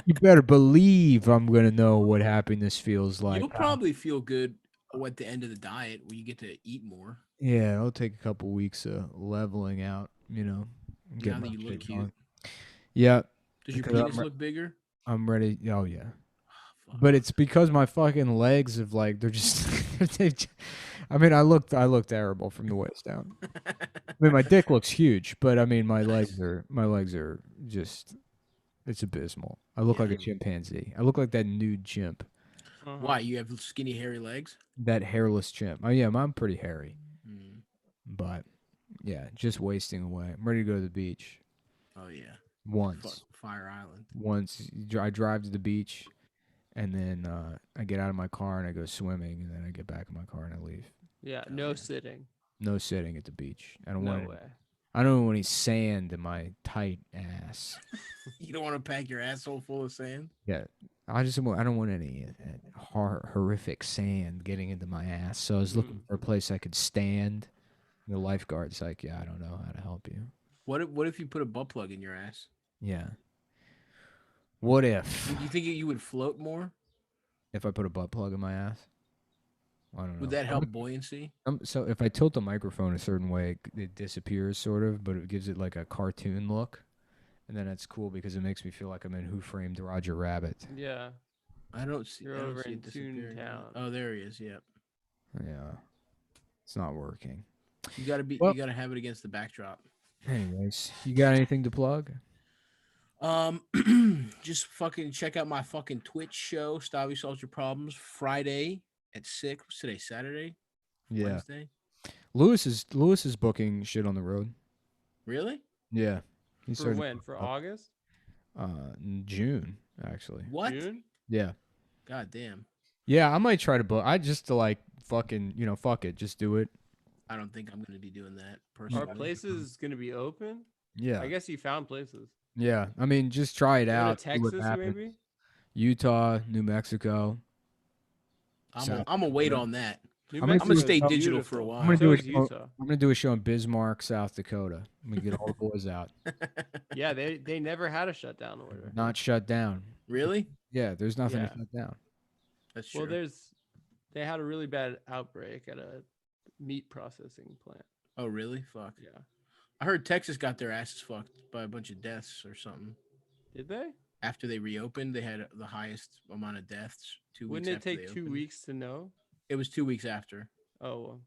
you better believe I'm going to know what happiness feels like. You'll probably feel good at the end of the diet when you get to eat more. Yeah, it'll take a couple weeks of leveling out, you know. Now that you look cute. Yeah. Does your penis look bigger? I'm ready. Oh, yeah. But it's because my fucking legs have like, they're just, I mean, I look terrible from the waist down. I mean, my dick looks huge, but I mean, my legs are just, it's abysmal. I look like a chimpanzee. I look like that nude chimp. Why? You have skinny, hairy legs? That hairless chimp. Oh, yeah, I'm pretty hairy. But, yeah, just wasting away. I'm ready to go to the beach. Oh, yeah. Once. Fire Island. Once. I drive to the beach, and then I get out of my car, and I go swimming, and then I get back in my car, and I leave. Yeah, no sitting. No sitting at the beach. I don't want way. I don't want any sand in my tight ass. You don't want to pack your asshole full of sand? Yeah. I don't want any horrific sand getting into my ass. So I was looking for a place I could stand. The lifeguard's like, yeah, I don't know how to help you. What if you put a butt plug in your ass? Yeah. What if? Do you think you would float more? If I put a butt plug in my ass? I don't know. Would that help buoyancy? So if I tilt the microphone a certain way, it disappears sort of, but it gives it like a cartoon look. And then it's cool because it makes me feel like I'm in Who Framed Roger Rabbit. Yeah. I don't see. You're over in Toon Town. Oh, there he is. Yep. Yeah. It's not working. You gotta have it against the backdrop. Anyways, you got anything to plug? Just fucking check out my fucking Twitch show, Stabby Solves Your Problems, Friday at 6. What's today? Saturday? Yeah. Wednesday? Lewis is booking shit on the road. Really? Yeah. For when? For August? In June, actually. What? June? Yeah. God damn. Yeah, I might try to book. I just to like fucking, fuck it, just do it. I don't think I'm gonna be doing that personally. Are places gonna be open? Yeah. I guess you found places. Yeah. I mean, just try it out. Texas, maybe? Utah, New Mexico. I'm gonna wait on that. I'm gonna stay digital for a while. I'm gonna do a show in Bismarck, South Dakota. I'm gonna get all the boys out. Yeah, they never had a shutdown order. Not shut down. Really? Yeah, there's nothing to shut down. That's true. Well, they had a really bad outbreak at a meat processing plant. Oh, really? Fuck. Yeah. I heard Texas got their asses fucked by a bunch of deaths or something. Did they? After they reopened, they had the highest amount of deaths 2 weeks. Wouldn't it take 2 weeks to know? It was 2 weeks after. Oh, well.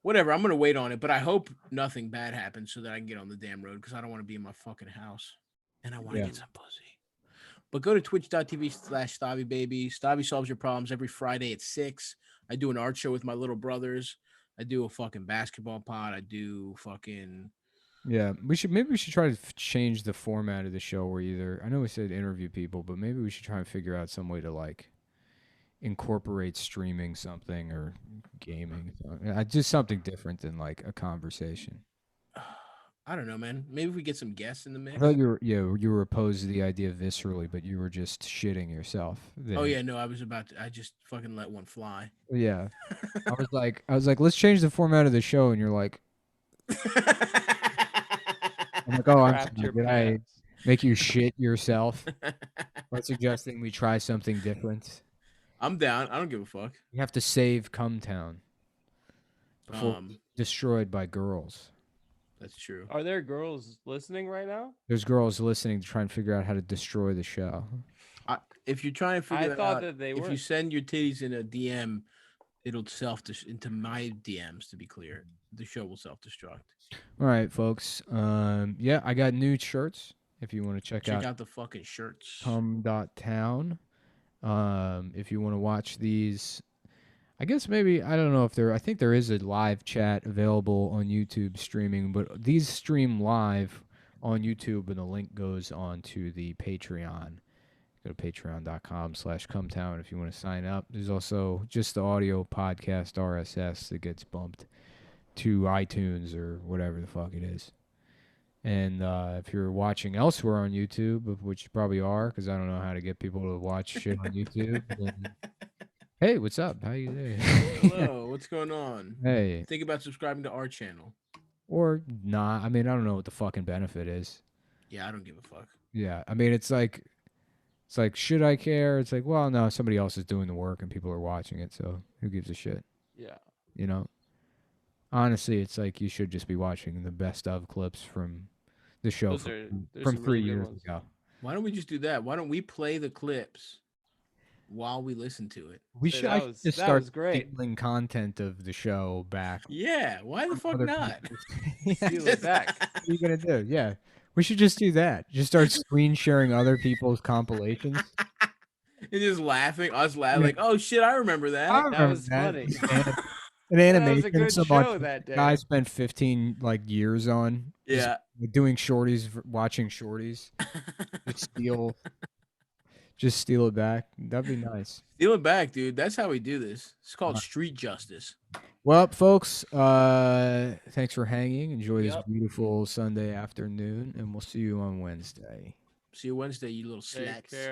Whatever. I'm gonna wait on it, but I hope nothing bad happens so that I can get on the damn road because I don't want to be in my fucking house and I want to get some pussy. But go to twitch.tv/StabbyBaby. Stabby Solves Your Problems every Friday at 6. I do an art show with my little brothers. I do a fucking basketball pod. I do fucking. Yeah, we should try to change the format of the show where I know we said interview people, but maybe we should try and figure out some way to like incorporate streaming something or gaming. Just something different than like a conversation. I don't know, man. Maybe if we get some guests in the mix. I thought you were opposed to the idea viscerally, but you were just shitting yourself. Oh yeah, no, I just fucking let one fly. Yeah. I was like, let's change the format of the show, and you're like, I'm like, oh, I'm sorry. Did I make you shit yourself? By suggesting we try something different. I'm down. I don't give a fuck. You have to save Cum Town before destroyed by girls. That's true. Are there girls listening right now? There's girls listening to try and figure out how to destroy the show. If you try and figure that they if you send your titties in a DM, it'll into my DMs. To be clear, the show will self-destruct. All right, folks. Yeah, I got new shirts. If you want to check out the fucking shirts. Cum.town. If you want to watch these. I guess maybe, I don't know if I think there is a live chat available on YouTube streaming, but these stream live on YouTube and the link goes on to the Patreon. Go to patreon.com/cumtown if you want to sign up. There's also just the audio podcast RSS that gets bumped to iTunes or whatever the fuck it is. And if you're watching elsewhere on YouTube, which you probably are, because I don't know how to get people to watch shit on YouTube, then hey, what's up? How you doing? Hello, what's going on? Hey. Think about subscribing to our channel. Or not. I mean, I don't know what the fucking benefit is. Yeah, I don't give a fuck. Yeah, I mean, it's like, should I care? It's like, well, no, somebody else is doing the work and people are watching it, so who gives a shit? Yeah. You know? Honestly, it's like you should just be watching the best of clips from the show from 3 years ago. Why don't we just do that? Why don't we play the clips while we listen to it? We should just start stealing content of the show back. Yeah, why the fuck not? Steal it back. What are you gonna do? Yeah, we should just do that. Just start screen sharing other people's compilations. And just laughing, us laughing, like, oh shit, I remember that. That was funny. An animation. That was a good show that day. I spent 15 years on. Yeah. Doing shorties, watching shorties. Just steal it back. That'd be nice. Steal it back, dude. That's how we do this. It's called street justice. Well, folks, thanks for hanging. Enjoy this beautiful Sunday afternoon, and we'll see you on Wednesday. See you Wednesday, you little slacks. Take care.